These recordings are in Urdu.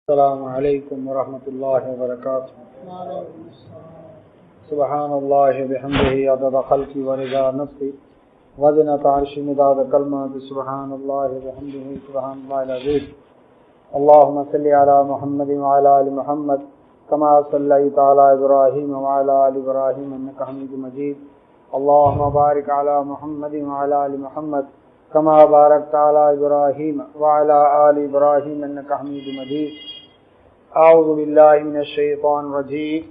السلام علیکم ورحمۃ اللہ وبرکاتہ۔ سبحان اللہ بحمدہ عدد خلقی ورضا نفسی وزنۃ عرشی مداد کلمات سبحان اللہ بحمدہ سبحان اللہ العظیم۔ اللہم صلی علی محمد وعلی آل محمد کما صلیت علی ابراہیم وعلی آل ابراہیم انک حمید مجید۔ اللہم بارک علی محمد وعلی آل محمد کما بارکت علی ابراہیم وعلی آل ابراہیم انک حمید مجید۔ اعوذ باللہ من الشیطان الرجیم۔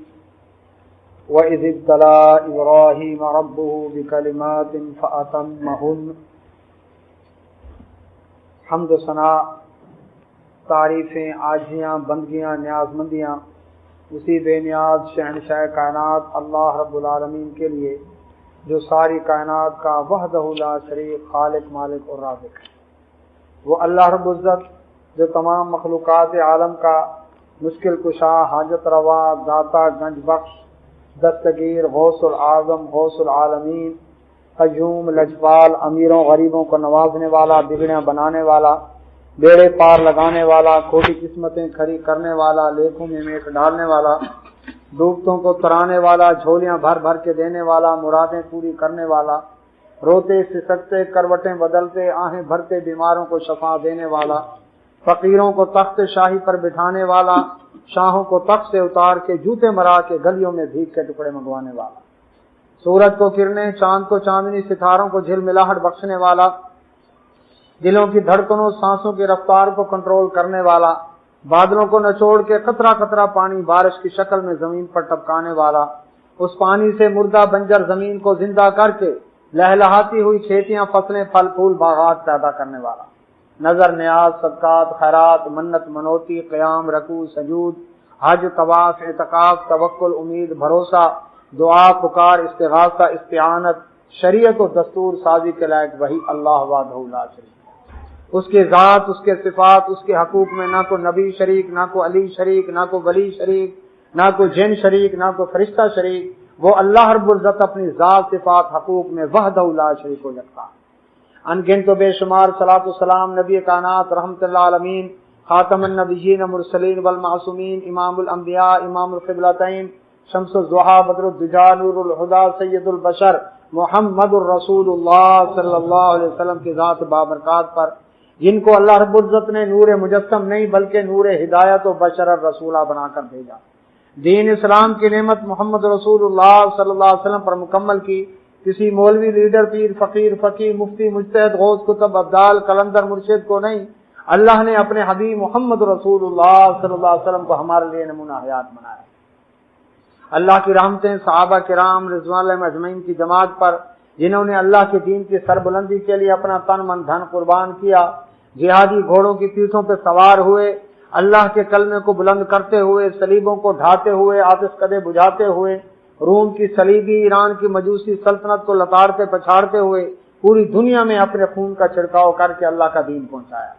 وَإِذِ ابْتَلَىٰ إِبْرَاهِيمَ رَبُّهُ بِكَلِمَاتٍ فَأَتَمَّهُنَّ۔ حمد و ثنا، تعریفیں، عاجزیاں، بندگیاں، نیازمندیاں اسی بے نیاز شہنشاہ کائنات اللہ رب العالمین کے لیے جو ساری کائنات کا وحدہ لا شریک خالق، مالک اور رازق ہے۔ وہ اللہ رب العزت جو تمام مخلوقات عالم کا مشکل کشا، حاجت روا، داتا، گنج بخش، دستگیر، غوث العظم، غوث العالمین، قیوم، لجپال، امیروں غریبوں کو نوازنے والا، بگڑیاں بنانے والا، بیڑے پار لگانے والا، کھوٹی قسمتیں کھڑی کرنے والا، لیکھوں میں میٹ ڈالنے والا، ڈوبتوں کو ترانے والا، جھولیاں بھر بھر کے دینے والا، مرادیں پوری کرنے والا، روتے سسکتے کروٹیں بدلتے آہیں بھرتے بیماروں کو شفا دینے والا، فقیروں کو تخت شاہی پر بٹھانے والا، شاہوں کو تخت سے اتار کے جوتے مرا کے گلیوں میں بھیک کے ٹکڑے منگوانے والا، سورج کو کرنیں، چاند کو چاندنی، ستاروں کو جھلملاہٹ بخشنے والا، دلوں کی دھڑکنوں، سانسوں کی رفتار کو کنٹرول کرنے والا، بادلوں کو نچوڑ کے قطرہ قطرہ پانی بارش کی شکل میں زمین پر ٹپکانے والا، اس پانی سے مردہ بنجر زمین کو زندہ کر کے لہلہاتی ہوئی کھیتیاں، فصلیں، پھل پھول، باغات پیدا کرنے والا، نظر، نیاز، صدقات، خیرات، منت، منوتی، قیام، رکوع، سجود، حج، طواف، اعتکاف، توکل، امید، بھروسہ، دعا، پکار، استغاثہ، استعانت، شریعت و دستور سازی کے لائق وہی اللہ وحدہ لا شریک۔ اس کی ذات، اس کے صفات، اس کے حقوق میں نہ کو نبی شریک، نہ کو علی شریک، نہ کو ولی شریک، نہ کو جن شریک، نہ کو فرشتہ شریک۔ وہ اللہ رب العزت اپنی ذات، صفات، حقوق میں وحدہ لا شریک کو یکتا ہے۔ ان گنت و بے شمار صلاۃ والسلام نبی کائنات رحمت اللہ عالمین، خاتم النبیین مرسلین والمعصومین، امام الانبیاء، امام القبلتین، شمس الضحیٰ، بدر الدجا، نور الہدیٰ، سید البشر محمد الرسول اللہ صلی اللہ علیہ وسلم کی ذات بابرکات پر، جن کو اللہ رب العزت نے نور مجسم نہیں بلکہ نور ہدایت و بشر الرسولہ بنا کر بھیجا، دین اسلام کی نعمت محمد رسول اللہ صلی اللہ علیہ وسلم پر مکمل کی۔ کسی مولوی، لیڈر، پیر، فقیر، فقیہ، مفتی، مجتہد، غوث، کتب، ابدال، کلندر، مرشد کو نہیں، اللہ نے اپنے حبیب محمد رسول اللہ صلی اللہ علیہ وسلم کو ہمارے لیے نمونہ حیات بنایا۔ اللہ کی رحمتیں صحابہ کرام رضوان اللہ اجمعین کی جماعت پر، جنہوں نے اللہ کے دین کی سربلندی کے لیے اپنا تن من دھن قربان کیا، جہادی گھوڑوں کی پیٹھوں پہ سوار ہوئے، اللہ کے کلمے کو بلند کرتے ہوئے، صلیبوں کو ڈھاتے ہوئے، آتش کدے بجھاتے ہوئے، روم کی صلیبی، ایران کی مجوسی سلطنت کو لتاڑتے پچھاڑتے ہوئے پوری دنیا میں اپنے خون کا چھڑکاؤ کر کے اللہ کا دین پہنچایا۔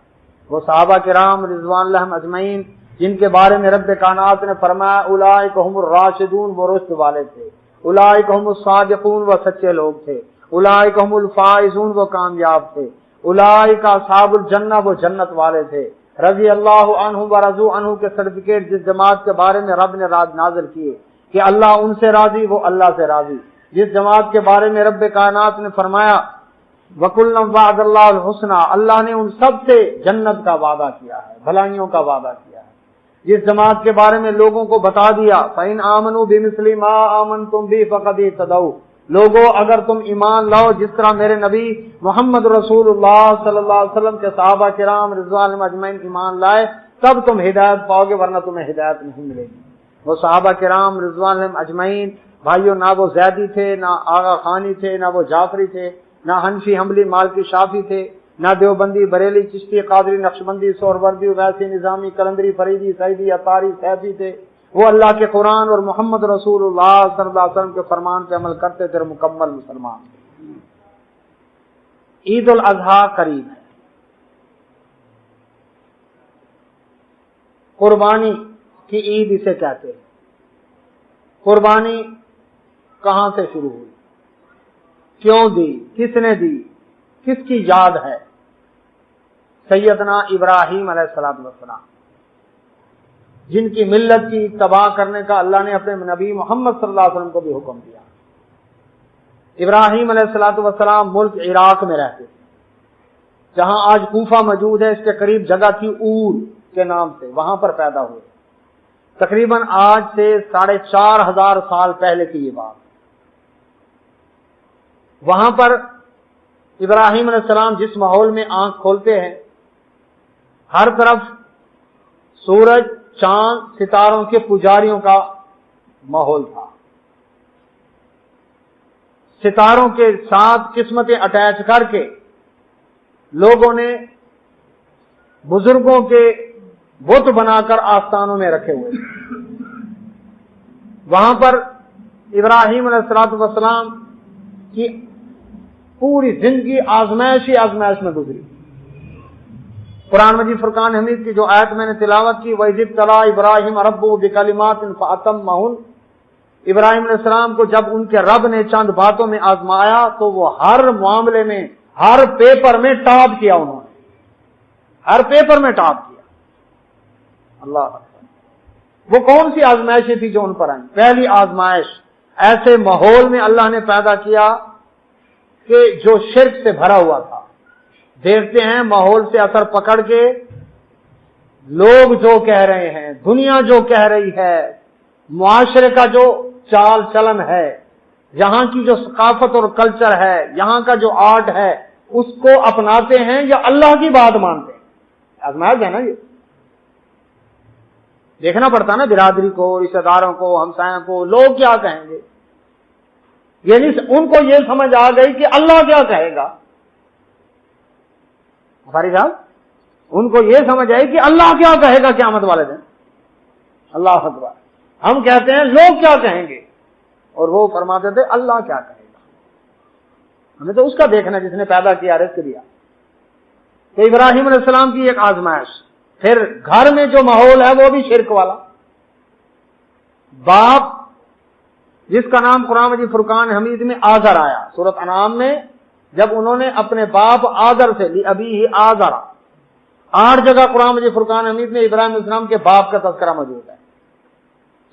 وہ صحابہ کرام رضوان اللہ اجمعین جن کے بارے میں رب کائنات نے فرمایا اولئک هم الراشدون، وہ رشد والے تھے، اولئک هم الصادقون، وہ سچے لوگ تھے، اولئک هم الفائزون، وہ کامیاب تھے، اولئک اصحاب الجنہ، وہ جنت والے تھے، رضی اللہ عنہم ورضوا عنہ کے سرٹیفکیٹ جس جماعت کے بارے میں رب نے راز نازل کیے کہ اللہ ان سے راضی، وہ اللہ سے راضی، جس جماعت کے بارے میں رب کائنات نے فرمایا وَكُلًّا وَعَدَ اللَّهُ الْحُسْنَى، اللہ نے ان سب سے جنت کا وعدہ کیا ہے، بھلائیوں کا وعدہ کیا ہے، جس جماعت کے بارے میں لوگوں کو بتا دیا فَإِنْ آمَنُوا بِمِثْلِ مَا آمَنْتُمْ بِهِ فَقَدِ اهْتَدَوْا، لوگوں اگر تم ایمان لاؤ جس طرح میرے نبی محمد رسول اللہ صلی اللہ علیہ وسلم کے صحابہ کرام رضوان اللہ اجمعین ایمان لائے تب تم ہدایت پاؤ گے، ورنہ تمہیں ہدایت نہیں ملے گی۔ وہ صحابہ کرام رضوان اللہ اجمعین بھائیوں، نہ وہ زیدی تھے، نہ آغا خانی تھے، نہ وہ جعفری تھے، نہ حنفی، حنبلی، مالکی، شافی تھے، نہ دیوبندی، بریلی، چشتی، قادری، نقشبندی، سہروردی، ویسی، نظامی، کلندری، فریدی، سعیدی، عطاری، سیفی تھے۔ وہ اللہ کے قرآن اور محمد رسول اللہ صلی اللہ علیہ وسلم کے فرمان پہ عمل کرتے تھے، مکمل مسلمان تھے۔ عید الاضحیٰ قریب ہے، قربانی کی عید اسے کہتے ہیں۔ قربانی کہاں سے شروع ہوئی، کیوں دی، کس نے دی، کس کی یاد ہے؟ سیدنا ابراہیم علیہ السلام۔ جن کی ملت کی تباہ کرنے کا اللہ نے اپنے نبی محمد صلی اللہ علیہ وسلم کو بھی حکم دیا۔ ابراہیم علیہ السلام ملک عراق میں رہتے تھے، جہاں آج کوفہ موجود ہے، اس کے قریب جگہ تھی اور کے نام سے، وہاں پر پیدا ہوئے۔ تقریباً آج سے 4500 سال پہلے کی یہ بات۔ وہاں پر ابراہیم علیہ السلام جس ماحول میں آنکھ کھولتے ہیں، ہر طرف سورج، چاند، ستاروں کے پجاریوں کا ماحول تھا۔ ستاروں کے ساتھ قسمتیں اٹیچ کر کے لوگوں نے بزرگوں کے بت بنا کر آستانوں میں رکھے ہوئے تھے۔ وہاں پر ابراہیم علیہ السلام کی پوری زندگی آزمائش ہی آزمائش میں گزری۔ قرآن مجید فرقان حمید کی جو آیت میں نے تلاوت کی، وَإِذِ ابْتَلَىٰ إِبْرَاهِيمَ رَبُّهُ بِكَلِمَاتٍ فَأَتَمَّهُنَّ، ابراہیم علیہ السلام کو جب ان کے رب نے چند باتوں میں آزمایا تو وہ ہر معاملے میں، ہر پیپر میں ٹاپ کیا، انہوں نے ہر پیپر میں ٹاپ کیا۔ اللہ اکبر۔ وہ کون سی آزمائشیں تھی جو ان پر آئیں؟ پہلی آزمائش ایسے ماحول میں اللہ نے پیدا کیا کہ جو شرک سے بھرا ہوا تھا۔ دیکھتے ہیں ماحول سے اثر پکڑ کے لوگ جو کہہ رہے ہیں، دنیا جو کہہ رہی ہے، معاشرے کا جو چال چلن ہے، یہاں کی جو ثقافت اور کلچر ہے، یہاں کا جو آرٹ ہے، اس کو اپناتے ہیں یا اللہ کی بات مانتے ہیں؟ آزمائش ہے نا یہ۔ دیکھنا پڑتا نا برادری کو، رشتہ داروں کو، ہمسایوں کو، لوگ کیا کہیں گے۔ یعنی ان کو یہ سمجھ آ گئی کہ اللہ کیا کہے گا۔ بھاری صاحب، ان کو یہ سمجھ آئی کہ اللہ کیا کہے گا قیامت والے دن۔ اللہ اکبر۔ ہم کہتے ہیں لوگ کیا کہیں گے، اور وہ فرماتے تھے اللہ کیا کہے گا۔ ہمیں تو اس کا دیکھنا جس نے پیدا کیا، رزق دیا۔ تو ابراہیم علیہ السلام کی ایک آزمائش۔ پھر گھر میں جو ماحول ہے وہ بھی شرک والا۔ باپ جس کا نام قرآن مجید فرقان حمید میں آزر آیا، سورۃ انعام میں، جب انہوں نے اپنے باپ آزر سے لی ابھی ہی آزر، 8 جگہ قرآن مجید فرقان حمید میں ابراہیم علیہ السلام کے باپ کا تذکرہ موجود ہے۔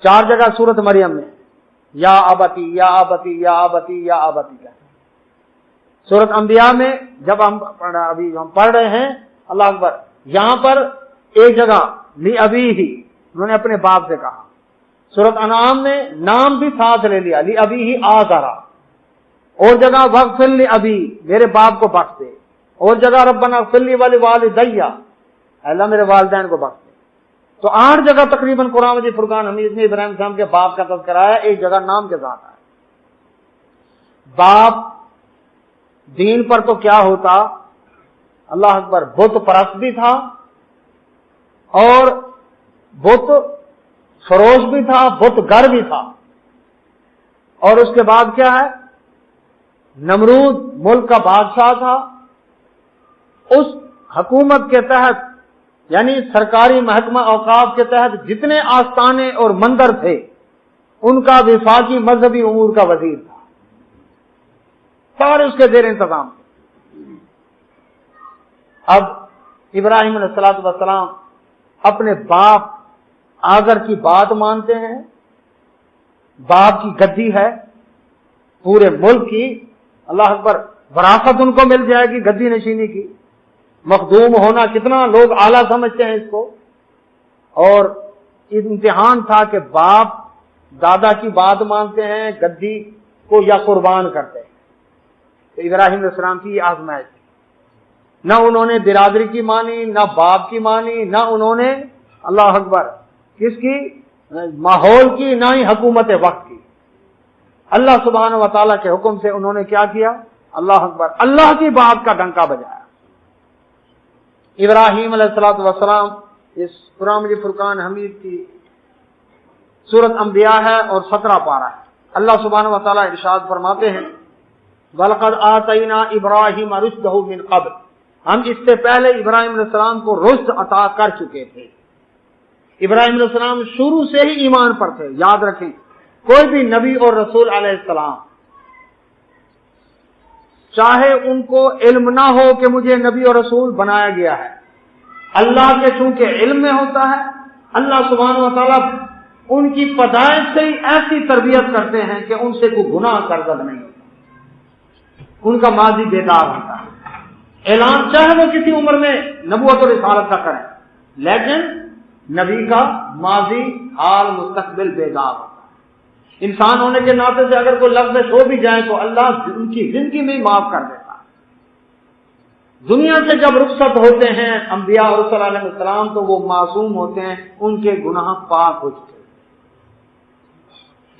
4 جگہ سورۃ مریم میں یا ابتی یا ابتی یا ابتی یا ابتی کہتے ہیں۔ سورۃ انبیاء میں جب ہم پڑھ رہے ہیں، اللہ اکبر، یہاں پر ایک جگہ لی ابھی ہی انہوں نے اپنے باپ سے کہا۔ سورۃ انعام میں نام بھی ساتھ لے لیا، لی ابھی ہی آزرا۔ اور جگہ وغفر لی ابھی، میرے باپ کو بخش دے۔ اور جگہ ربنا اغفر لی ولوالدی، اللہ میرے والدین کو بخش دے۔ تو 8 جگہ تقریباً قرآن مجید فرقان حمید میں ابراہیم السلام کے باپ کا تذکرہ ہے، ایک جگہ نام کے ساتھ ہے۔ باپ دین پر تو کیا ہوتا، اللہ اکبر، بت پرست بھی تھا اور بت فروش بھی تھا، بت گر بھی تھا۔ اور اس کے بعد کیا ہے، نمرود ملک کا بادشاہ تھا، اس حکومت کے تحت یعنی سرکاری محکمہ اوقاف کے تحت جتنے آستانے اور مندر تھے ان کا وفاقی مذہبی امور کا وزیر تھا، سارے اس کے زیر انتظام تھے۔ اب ابراہیم علیہ السلام اپنے باپ آزر کی بات مانتے ہیں، باپ کی گدی ہے پورے ملک کی، اللہ اکبر، وراثت ان کو مل جائے گی گدی نشینی کی، مخدوم ہونا کتنا لوگ اعلیٰ سمجھتے ہیں اس کو، اور امتحان تھا کہ باپ دادا کی بات مانتے ہیں، گدی کو یا قربان کرتے ہیں۔ تو ابراہیم علیہ السلام کی یہ آزمائش تھی، نہ انہوں نے برادری کی مانی، نہ باپ کی مانی، نہ انہوں نے اللہ اکبر کس کی، ماحول کی، نہ ہی حکومت وقت کی۔ اللہ سبحانہ و تعالیٰ کے حکم سے انہوں نے کیا کیا، اللہ اکبر، اللہ کی بات کا ڈنکا بجایا۔ ابراہیم علیہ السلام، اس قرآن مجید فرقان حمید کی سورۃ انبیاء ہے اور 17 پارہ ہے۔ اللہ سبحانہ و تعالیٰ ارشاد فرماتے ہیں، وَلَقَدْ آتَيْنَا إِبْرَاهِيمَ رُشْدَهُ مِنْ قَبْلُ، ہم اس سے پہلے ابراہیم علیہ السلام کو رشد عطا کر چکے تھے۔ ابراہیم علیہ السلام شروع سے ہی ایمان پر تھے۔ یاد رکھیں، کوئی بھی نبی اور رسول علیہ السلام، چاہے ان کو علم نہ ہو کہ مجھے نبی اور رسول بنایا گیا ہے، اللہ کے چونکہ علم میں ہوتا ہے، اللہ سبحانہ و تعالیٰ ان کی پیدائش سے ہی ایسی تربیت کرتے ہیں کہ ان سے کوئی گناہ کارگد نہیں ہوتا، ان کا ماضی بیدار ہوتا ہے۔ اعلان چاہے وہ کسی عمر میں نبوت اور رسالت کا کریں، لیکن نبی کا ماضی حال مستقبل بیدار ہوتا ہے۔ انسان ہونے کے ناطے سے اگر کوئی لفظ ہو بھی جائے تو اللہ ان کی زندگی میں ہی معاف کر دیتا ہے۔ دنیا سے جب رخصت ہوتے ہیں انبیاء اور رسول علیہ السلام تو وہ معصوم ہوتے ہیں، ان کے گناہ پاک ہو چکے۔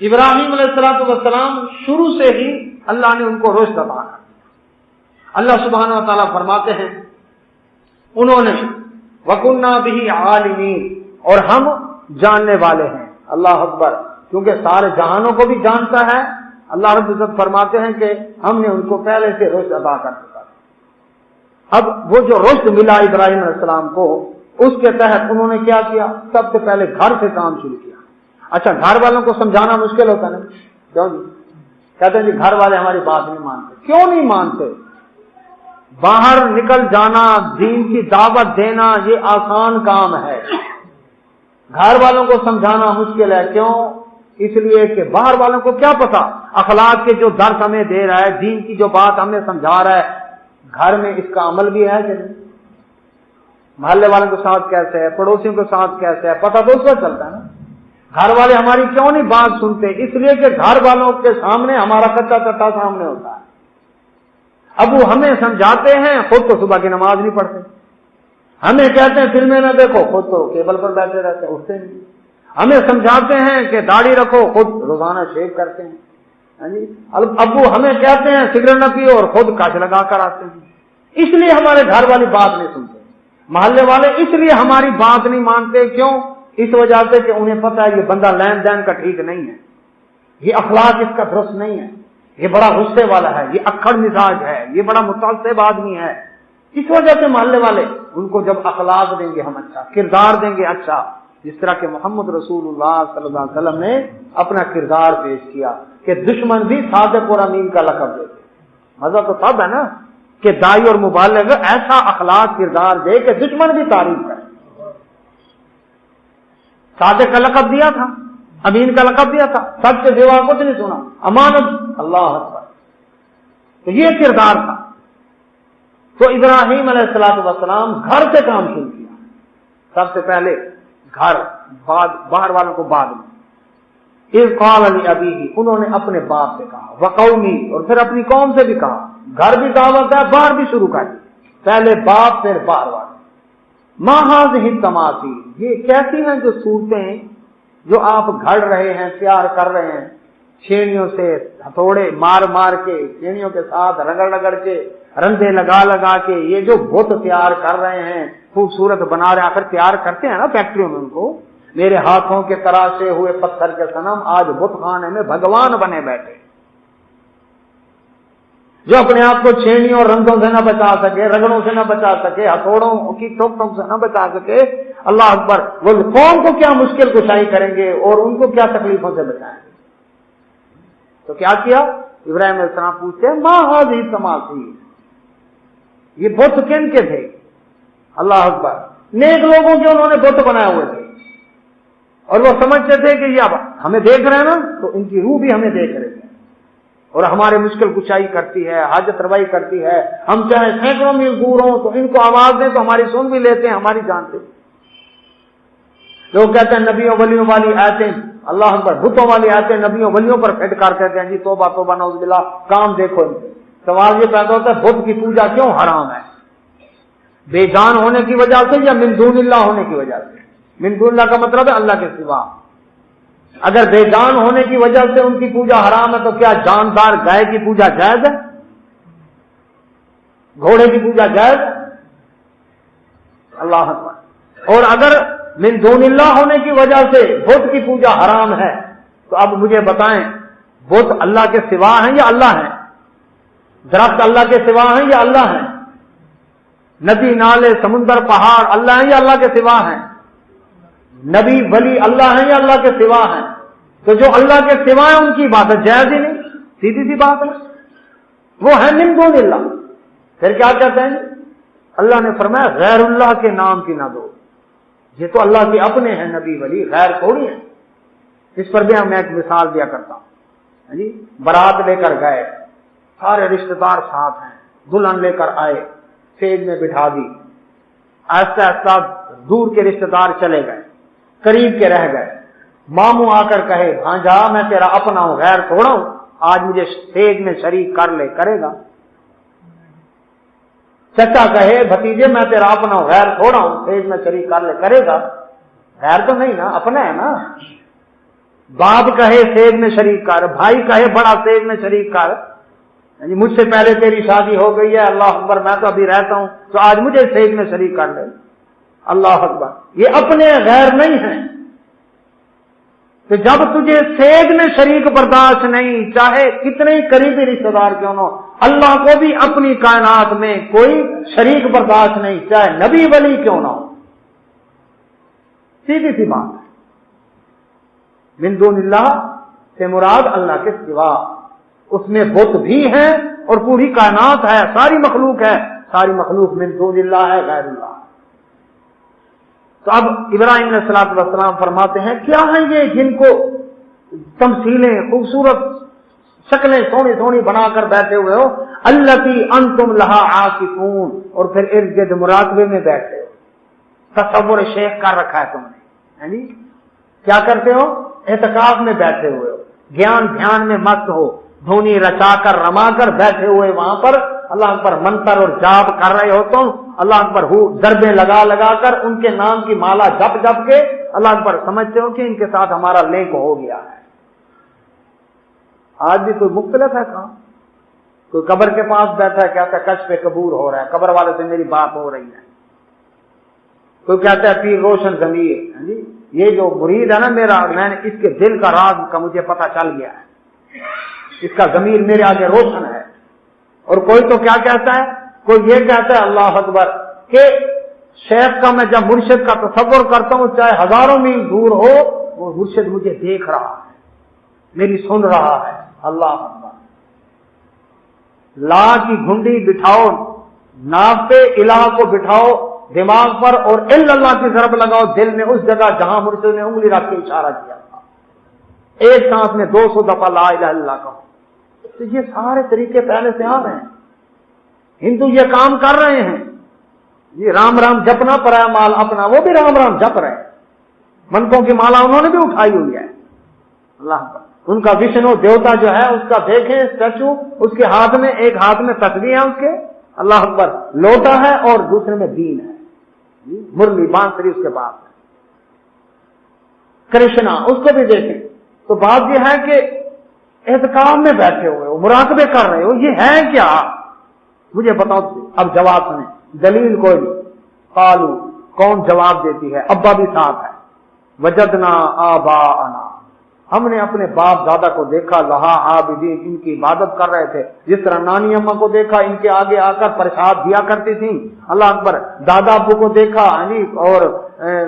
ابراہیم علیہ السلام شروع سے ہی اللہ نے ان کو رشد عطا کر دیا۔ اللہ سبحانہ و تعالیٰ فرماتے ہیں انہوں نے وَكُنَّا بِهِ عَالِمِينَ، اور ہم جاننے والے ہیں۔ اللہ اکبر، کیونکہ سارے جہانوں کو بھی جانتا ہے۔ اللہ رب العزت فرماتے ہیں کہ ہم نے ان کو پہلے سے رشد عطا کر دیا۔ اب وہ جو رشد ملا ابراہیم علیہ السلام کو، اس کے تحت انہوں نے کیا کیا؟ سب سے پہلے گھر سے کام شروع کیا۔ اچھا، گھر والوں کو سمجھانا مشکل ہوتا ہے، کیوں جی؟ کہتے ہیں جی گھر والے ہماری بات نہیں مانتے۔ کیوں نہیں مانتے؟ باہر نکل جانا، دین کی دعوت دینا، یہ آسان کام ہے۔ گھر والوں کو سمجھانا مشکل ہے، کیوں؟ اس لیے کہ باہر والوں کو کیا پتا اخلاق کے جو درس ہمیں دے رہا ہے، دین کی جو بات ہمیں سمجھا رہا ہے، گھر میں اس کا عمل بھی ہے کہ نہیں؟ محلے والوں کے ساتھ کیسے ہے، پڑوسیوں کے ساتھ کیسے ہے، پتہ تو اس وقت چلتا ہے نا۔ گھر والے ہماری کیوں نہیں بات سنتے؟ اس لیے کہ گھر والوں کے سامنے ہمارا کچا کٹا سامنے ہوتا ہے۔ اب وہ ہمیں سمجھاتے ہیں، خود تو صبح کی نماز نہیں پڑھتے، ہمیں کہتے ہیں فلمیں نہ دیکھو، خود تو کیبل پر بیٹھے رہتے ہیں، اٹھتے نہیں۔ ہمیں سمجھاتے ہیں کہ داڑھی رکھو، خود روزانہ شیو کرتے ہیں۔ ابو ہمیں کہتے ہیں سگریٹ نہ پیو اور خود کاش لگا کر آتے ہیں۔ اس لیے ہمارے گھر والی بات نہیں سنتے، محلے والے اس لیے ہماری بات نہیں مانتے، کیوں؟ اس وجہ سے کہ انہیں پتہ ہے یہ بندہ لین دین کا ٹھیک نہیں ہے، یہ اخلاق اس کا درست نہیں ہے، یہ بڑا غصے والا ہے، یہ اکھڑ مزاج ہے، یہ بڑا متعصب آدمی ہے۔ اس وجہ سے محلے والے ان کو جب اخلاق دیں گے ہم اچھا، کردار دیں گے اچھا، جس طرح کہ محمد رسول اللہ صلی اللہ علیہ وسلم نے اپنا کردار پیش کیا کہ دشمن بھی صادق اور امین کا لقب دیتے۔ مزہ تو تب ہے نا کہ دائی اور مبلغ ایسا اخلاق کردار دے کہ دشمن بھی تعریف کرے۔ صادق کا لقب دیا تھا، امین کا لقب دیا تھا، سب سے سوا کچھ نہیں سنا، امانت، اللہ اکبر۔ تو یہ کردار تھا۔ تو ابراہیم علیہ السلام گھر سے کام شروع کیا، سب سے پہلے گھر، بعد باہر والوں کو بعد میں۔ اذ قال لأبیہ، انہوں نے اپنے باپ سے کہا، وقومی، اور پھر اپنی قوم سے بھی کہا۔ گھر بھی دعوت ہے، باہر بھی شروع کر دی، پہلے باپ پھر باہر والے۔ ما هذه التماثیل، یہ کیسی ہیں جو صورتیں جو آپ گھڑ رہے ہیں، تیار کر رہے ہیں، چھینیوں سے ہتھوڑے مار مار کے، چھینیوں کے ساتھ رگڑ رگڑ کے، رندے لگا لگا کے، یہ جو بت تیار کر رہے ہیں، خوبصورت بنا رہے ہیں، آخر تیار کرتے ہیں نا فیکٹریوں میں ان کو۔ میرے ہاتھوں کے تراشے ہوئے پتھر کے صنم آج بت خانے میں بھگوان بنے بیٹھے، جو اپنے آپ کو چھینیوں اور رندوں سے نہ بچا سکے، رگڑوں سے نہ بچا سکے، ہتھوڑوں کی ٹوک ٹوک سے نہ بچا سکے۔ اللہ اکبر، وہ قوم کو کیا مشکل کشائی کریں گے اور ان کو کیا تکلیفوں سے بچائیں گے؟ تو کیا کیا؟ ابراہیم علیہ السلام پوچھتے ہیں ما هذه التماثیل، یہ بت کن کے تھے؟ اللہ اکبر، نیک لوگوں کے انہوں نے بت بنائے ہوئے تھے، اور وہ سمجھتے تھے کہ یہ اب ہمیں دیکھ رہے ہیں نا، تو ان کی روح بھی ہمیں دیکھ رہے ہیں اور ہمارے مشکل کشائی کرتی ہے، حاجت روائی کرتی ہے۔ ہم چاہے سینکڑوں میل دور ہوں تو ان کو آواز دیں تو ہماری سن بھی لیتے ہیں، ہماری جانتے ہیں۔ لوگ کہتے ہیں نبیوں ولیوں والی آیتیں، اللہ اکبر، بتوں والی آیتیں نبیوں ولیوں پر فٹ کر کہتے ہیں جی توبہ توبہ نعوذ باللہ، کام دیکھو ان کے۔ سوال یہ پیدا ہوتا ہے بت کی پوجا کیوں حرام ہے؟ بے جان ہونے کی وجہ سے یا من دون اللہ ہونے کی وجہ سے؟ من دون اللہ کا مطلب ہے اللہ کے سوا۔ اگر بے جان ہونے کی وجہ سے ان کی پوجا حرام ہے تو کیا جاندار گائے کی پوجا جائز ہے؟ گھوڑے کی پوجا جائز؟ اللہ اکبر۔ اور اگر من دون اللہ ہونے کی وجہ سے بت کی پوجا حرام ہے تو اب مجھے بتائیں بت اللہ کے سوا ہیں یا اللہ ہیں؟ درخت اللہ کے سوا ہیں یا اللہ ہیں؟ ندی نالے سمندر پہاڑ اللہ ہیں یا اللہ کے سوا ہیں؟ نبی ولی اللہ ہیں یا اللہ کے سوا ہیں؟ تو جو اللہ کے سوا ہیں ان کی عبادت جائز ہی نہیں، سیدھی سی بات ہے، وہ ہے من دون اللہ۔ پھر کیا کہتے ہیں؟ اللہ نے فرمایا غیر اللہ کے نام کی نہ دو، یہ تو اللہ کے اپنے ہیں نبی ولی، غیر تھوڑی ہیں۔ اس پر بھی میں ایک مثال دیا کرتا ہوں جی، بارات لے کر گئے، سارے رشتہ دار ساتھ ہیں، دلہن لے کر آئے، سیج میں بٹھا دی، آہستہ آہستہ دور کے رشتہ دار چلے گئے، قریب کے رہ گئے، ماموں آ کر کہے ہاں جا میں تیرا اپنا ہوں، غیر تھوڑا ہوں، آج مجھے سیج میں شریک کر لے، کرے گا؟ چچا کہے بھتیجے میں تیرا اپنا ہوں، غیر تھوڑا ہوں، سیج میں شریک کر لے، کرے گا؟ غیر تو نہیں نا، اپنا ہے نا۔ باپ کہے سیج میں شریک کر، بھائی کہے بڑا سیج میں شریک کر، مجھ سے پہلے تیری شادی ہو گئی ہے، اللہ اکبر، میں تو ابھی رہتا ہوں، تو آج مجھے سیج میں شریک کر لے، اللہ اکبر۔ یہ اپنے غیر نہیں ہیں۔ تو جب تجھے سیج میں شریک برداشت نہیں، چاہے کتنے ہی قریبی رشتہ دار کیوں نہ ہو، اللہ کو بھی اپنی کائنات میں کوئی شریک برداشت نہیں، چاہے نبی ولی کیوں نہ ہو۔ سیدھی سی بات ہے۔ من دون اللہ سے مراد اللہ کے سوا، اس میں بت بھی ہیں اور پوری کائنات ہے، ساری مخلوق ہے، ساری مخلوق من دون اللہ ہے، غیر اللہ۔ تو اب ابراہیم علیہ السلام فرماتے ہیں کیا ہیں یہ جن کو تمثیلیں، خوبصورت شکلیں سونی سونی بنا کر بیٹھے ہوئے ہو، التی انتم لہا عاکفون، اور پھر ارد گرد مراقبے میں بیٹھے ہو، تصور شیخ کر رکھا ہے تم نے، یعنی کیا کرتے ہو؟ اعتکاف میں بیٹھے ہوئے ہو، دھیان میں مست ہو، دھونی رچا کر رما کر بیٹھے ہوئے وہاں پر اللہ اکبر منتر اور جاپ کر رہے ہو، تم اللہ اکبر ضربیں لگا لگا کر ان کے نام کی مالا جپ جپ کے اللہ اکبر سمجھتے ہو کہ ان کے ساتھ ہمارا لنک ہو گیا ہے۔ آج بھی کوئی مختلف ہے کہاں، کوئی قبر کے پاس بیٹھا ہے کہتا ہے کشف قبور ہو رہا ہے، قبر والے سے میری بات ہو رہی ہے، کوئی کہتا ہے پیر روشن ضمیر، جی یہ جو مرید ہے نا میرا، میں نے اس کے دل کا راز کا مجھے پتہ چل گیا ہے، اس کا ضمیر میرے آگے روشن ہے۔ اور کوئی تو کیا کہتا ہے، کوئی یہ کہتا ہے اللہ اکبر کہ شیخ کا میں جب مرشد کا تصور کرتا ہوں چاہے ہزاروں میل دور ہو، وہ مرشد مجھے دیکھ رہا ہے، میری سن رہا ہے، اللہ اکبر۔ لا کی گھنڈی بٹھاؤ، ناف پہ الہ کو بٹھاؤ دماغ پر، اور اللہ کی ضرب لگاؤ دل میں، اس جگہ جہاں مرشد نے انگلی رکھ کے اشارہ کیا تھا، ایک سانس میں 200 دفعہ لا الہ الا اللہ کہو۔ تو یہ سارے طریقے پہلے سے آ رہے ہیں، ہندو یہ کام کر رہے ہیں، یہ رام رام جپنا پرایا مال اپنا، وہ بھی رام رام جپ رہے ہیں، منکوں کی مالا انہوں نے بھی اٹھائی ہوئی ہے، اللہ اکبر۔ ان کا وشنو دیوتا جو ہے اس کا دیکھیں اسٹیچو، اس کے ہاتھ میں ایک ہاتھ میں تسبیح ہے اس کے، اللہ اکبر، لوٹا ہے اور دوسرے میں دین ہے، مرلی بانسری اس کے پاس ہے، کرشنا اس کو بھی دیکھیں۔ تو بات یہ ہے کہ اعتکاف میں بیٹھے ہوئے ہو، مراقبے کر رہے ہو، یہ ہے کیا؟ مجھے بتاؤ۔ اب جواب سنیں، دلیل کوئی نہیں، قالو کون جواب دیتی ہے؟ ابا بھی ساتھ ہے، وجدنا آباءنا، ہم نے اپنے باپ دادا کو دیکھا، لہا عابدین، ان کی عبادت کر رہے تھے، جس طرح نانی اماں کو دیکھا ان کے آگے آ کر پرساد دیا کرتی تھیں، اللہ اکبر، دادا ابو کو دیکھا اور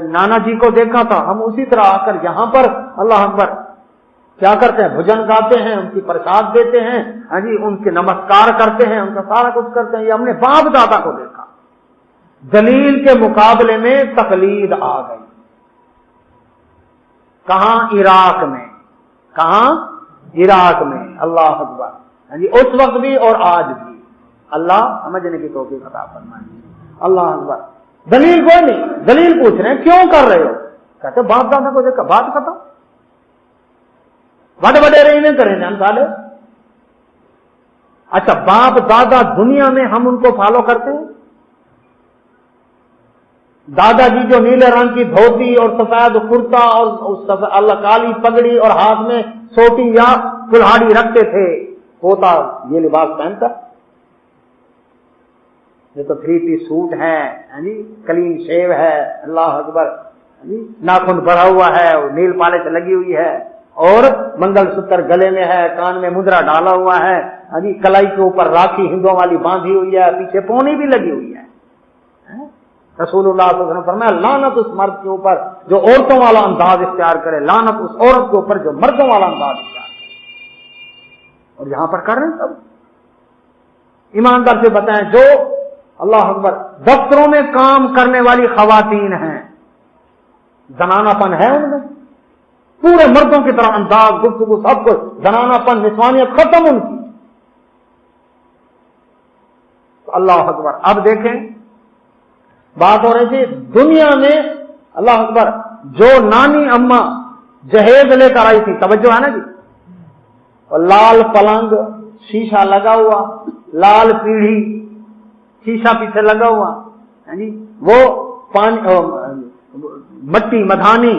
نانا جی کو دیکھا تھا، ہم اسی طرح آ کر یہاں پر اللہ اکبر کیا کرتے ہیں؟ بھجن گاتے ہیں، ان کی پرساد دیتے ہیں، ان کے نمسکار کرتے ہیں، ان کا سارا کچھ کرتے ہیں، یہ ہم نے باپ دادا کو دیکھا۔ دلیل کے مقابلے میں تقلید آ گئی، کہاں؟ عراق میں، کہاں؟ عراق میں، اللہ اکبر، اس وقت بھی اور آج بھی، اللہ سمجھنے کی توفیق عطا فرمائے، اللہ اکبر۔ دلیل کوئی نہیں، دلیل پوچھ رہے ہیں کیوں کر رہے ہو؟ کہتے باپ دادا کو دیکھا، بات ختم، بڑے بڑے رہی نہیں کریں جان سالے۔ اچھا باپ دادا دنیا میں ہم ان کو فالو کرتے ہیں؟ دادا جی جو نیلے رنگ کی دھوتی اور سفید کرتا اور اللہ کالی پگڑی اور ہاتھ میں سوٹی یا کلہاڑی رکھتے تھے، پوتا یہ لباس پہنتا، یہ تو 3 پیس سوٹ ہے، کلین شیو ہے، اللہ اکبر، ناخن بڑھا ہوا ہے، نیل پالش لگی ہوئی ہے، اور منگل سوتر گلے میں ہے، کان میں مدرا ڈالا ہوا ہے، کلائی کے اوپر راکھی ہندوؤں والی باندھی ہوئی ہے، پیچھے پونی بھی لگی ہوئی ہے۔ رسول اللہ صلی اللہ علیہ وسلم فرمایا لعنت اس مرد کے اوپر جو عورتوں والا انداز اختیار کرے، لعنت اس عورت کے اوپر جو مردوں والا انداز اختیار کرے، اور یہاں پر کر رہے ہیں سب۔ ایماندار سے بتائیں، جو اللہ اکبر دفتروں میں کام کرنے والی خواتین ہیں، زنانہ پن ہے ان میں؟ پورے مردوں کی طرح انداز، گفتگو، سب کچھ زنانہ پن، نسوانیت ختم ان کی. اللہ اکبر. اب دیکھیں بات ہو رہی تھی دنیا میں، اللہ اکبر، جو نانی اما جہیز لے کر آئی تھی، توجہ ہے نا جی، اور لال پلنگ، شیشہ لگا ہوا، لال پیڑھی، شیشہ پیچھے لگا ہوا، جی وہ پانی مٹی مدھانی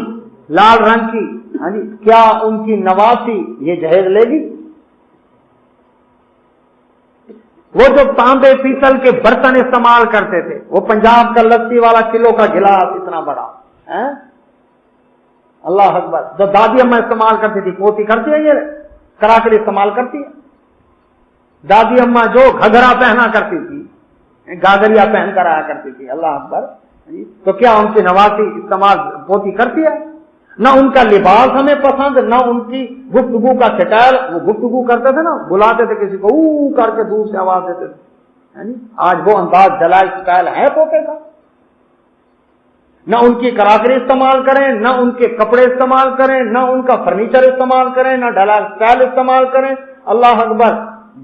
لال رنگ کی، جی کیا ان کی نواسی یہ جہیز لے گی؟ وہ جو تانبے پیتل کے برتن استعمال کرتے تھے، وہ پنجاب کا لسی والا کلو کا گلاس اتنا بڑا، اللہ اکبر، جو دادی اماں استعمال کرتی تھی، پوتی کرتی ہے یہ کراکری استعمال کرتی ہے. دادی اماں جو گھگرا پہنا کرتی تھی، گاگریا پہن کر آیا کرتی تھی، اللہ اکبر، تو کیا ان کی نواسی استعمال پوتی کرتی ہے؟ نہ ان کا لباس ہمیں پسند، نہ ان کی گفتگو کا سٹائل. وہ گفتگو کرتے تھے نا، بلاتے تھے کسی کو، او کر کے دور سے آواز دیتے تھے. آج وہ انداز جلائے سٹائل ہے پوتے کا؟ نہ ان کی کراکری استعمال کریں، نہ ان کے کپڑے استعمال کریں، نہ ان کا فرنیچر استعمال کریں، نہ ڈھلا سٹائل استعمال کریں. اللہ اکبر.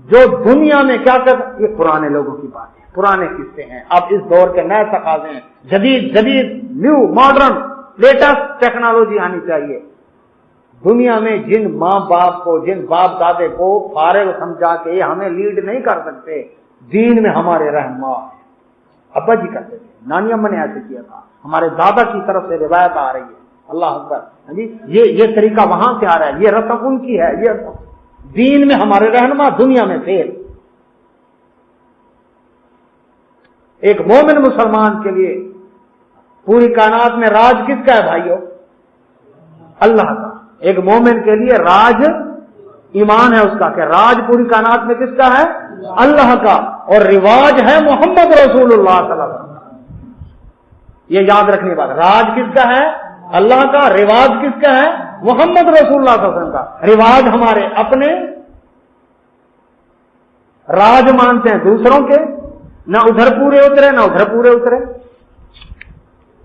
جو دنیا میں کیا کرتے، یہ پرانے لوگوں کی بات ہے، پرانے قصے ہیں. اب اس دور کے نئے تقاضے ہیں، جدید نیو ماڈرن لیٹسٹ ٹیکنالوجی آنی چاہیے. دنیا میں جن ماں باپ کو، جن باپ دادے کو فارغ سمجھا کے یہ ہمیں لیڈ نہیں کر سکتے، دین میں ہمارے رہنما ابا جی کرتے تھے، نانی اماں نے ایسے کیا تھا، ہمارے دادا کی طرف سے روایت آ رہی ہے. اللہ اکبر. جی یہ طریقہ وہاں سے آ رہا ہے، یہ رسم ان کی ہے، یہ دین میں ہمارے رہنما، دنیا میں فیل. ایک مومن مسلمان کے لیے پوری کائنات میں راج کس کا ہے بھائیو؟ اللہ کا. ایک مومن کے لیے راج ایمان ہے اس کا کہ راج پوری کائنات میں کس کا ہے؟ اللہ کا. اور رواج ہے محمد رسول اللہ صلی اللہ علیہ وسلم. یہ یاد رکھنے بات، راج کس کا ہے؟ اللہ کا. رواج کس کا ہے؟ محمد رسول اللہ صلی اللہ علیہ وسلم کا. رواج ہمارے اپنے، راج مانتے ہیں دوسروں کے، نہ ادھر پورے اترے نہ ادھر پورے اترے.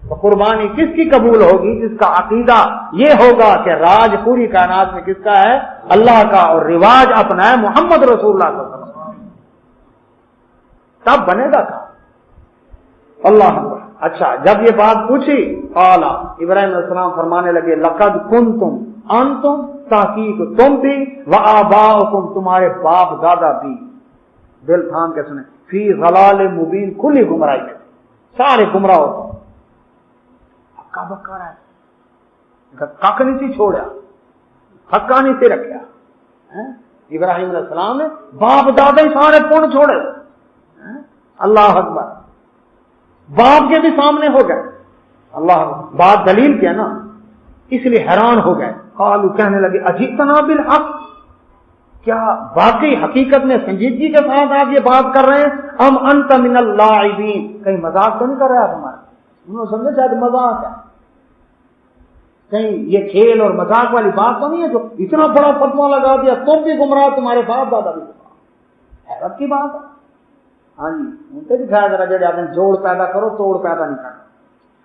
تو قربانی کس کی قبول ہوگی؟ جس کا عقیدہ یہ ہوگا کہ راج پوری کائنات میں کس کا ہے؟ اللہ کا. اور رواج اپنا ہے محمد رسول اللہ صلی اللہ علیہ وسلم. تب بنے گا کام. اللہ اکبر. اچھا، جب یہ بات پوچھی، قال ابراہیم علیہ السلام فرمانے لگے، لقد کنتم انتم، تحقیق تم بھی، وآباؤکم، تمہارے باپ دادا بھی، دل تھام کے سنیں، فی ضلال مبین، کھلی گمراہی میں، سارے گمراہ ہوتے. ہکا بکا رہا ہے، کک نہیں سی چھوڑا، ہکا نہیں سی رکھا. ابراہیم علیہ السلام نے باپ دادا ہی سارے پون چھوڑے. اللہ اکبر. باپ کے بھی سامنے ہو گئے. اللہ اکبر. بات دلیل کیا نا، اس لیے حیران ہو گئے. قالوا، کہنے لگے، اجئتنا بالحق، کیا واقعی حقیقت میں سنجیدگی کے ساتھ آپ یہ بات کر رہے ہیں؟ ام انت من اللاعبین، کہیں مذاق تو نہیں کر رہے آپ ہمارے؟ انہوں نے سمجھا شاید مذاق ہے، کہیں یہ کھیل اور مذاق والی بات تو نہیں ہے جو اتنا بڑا فتویٰ لگا دیا، تم بھی گمراہ، تمہارے باپ دادا بھی گمراہ. حیرت کی بات ہے. ہاں جی، ان سے دکھایا ذرا جڑے آپ نے جوڑ پیدا کرو، توڑ پیدا نہیں کرنا.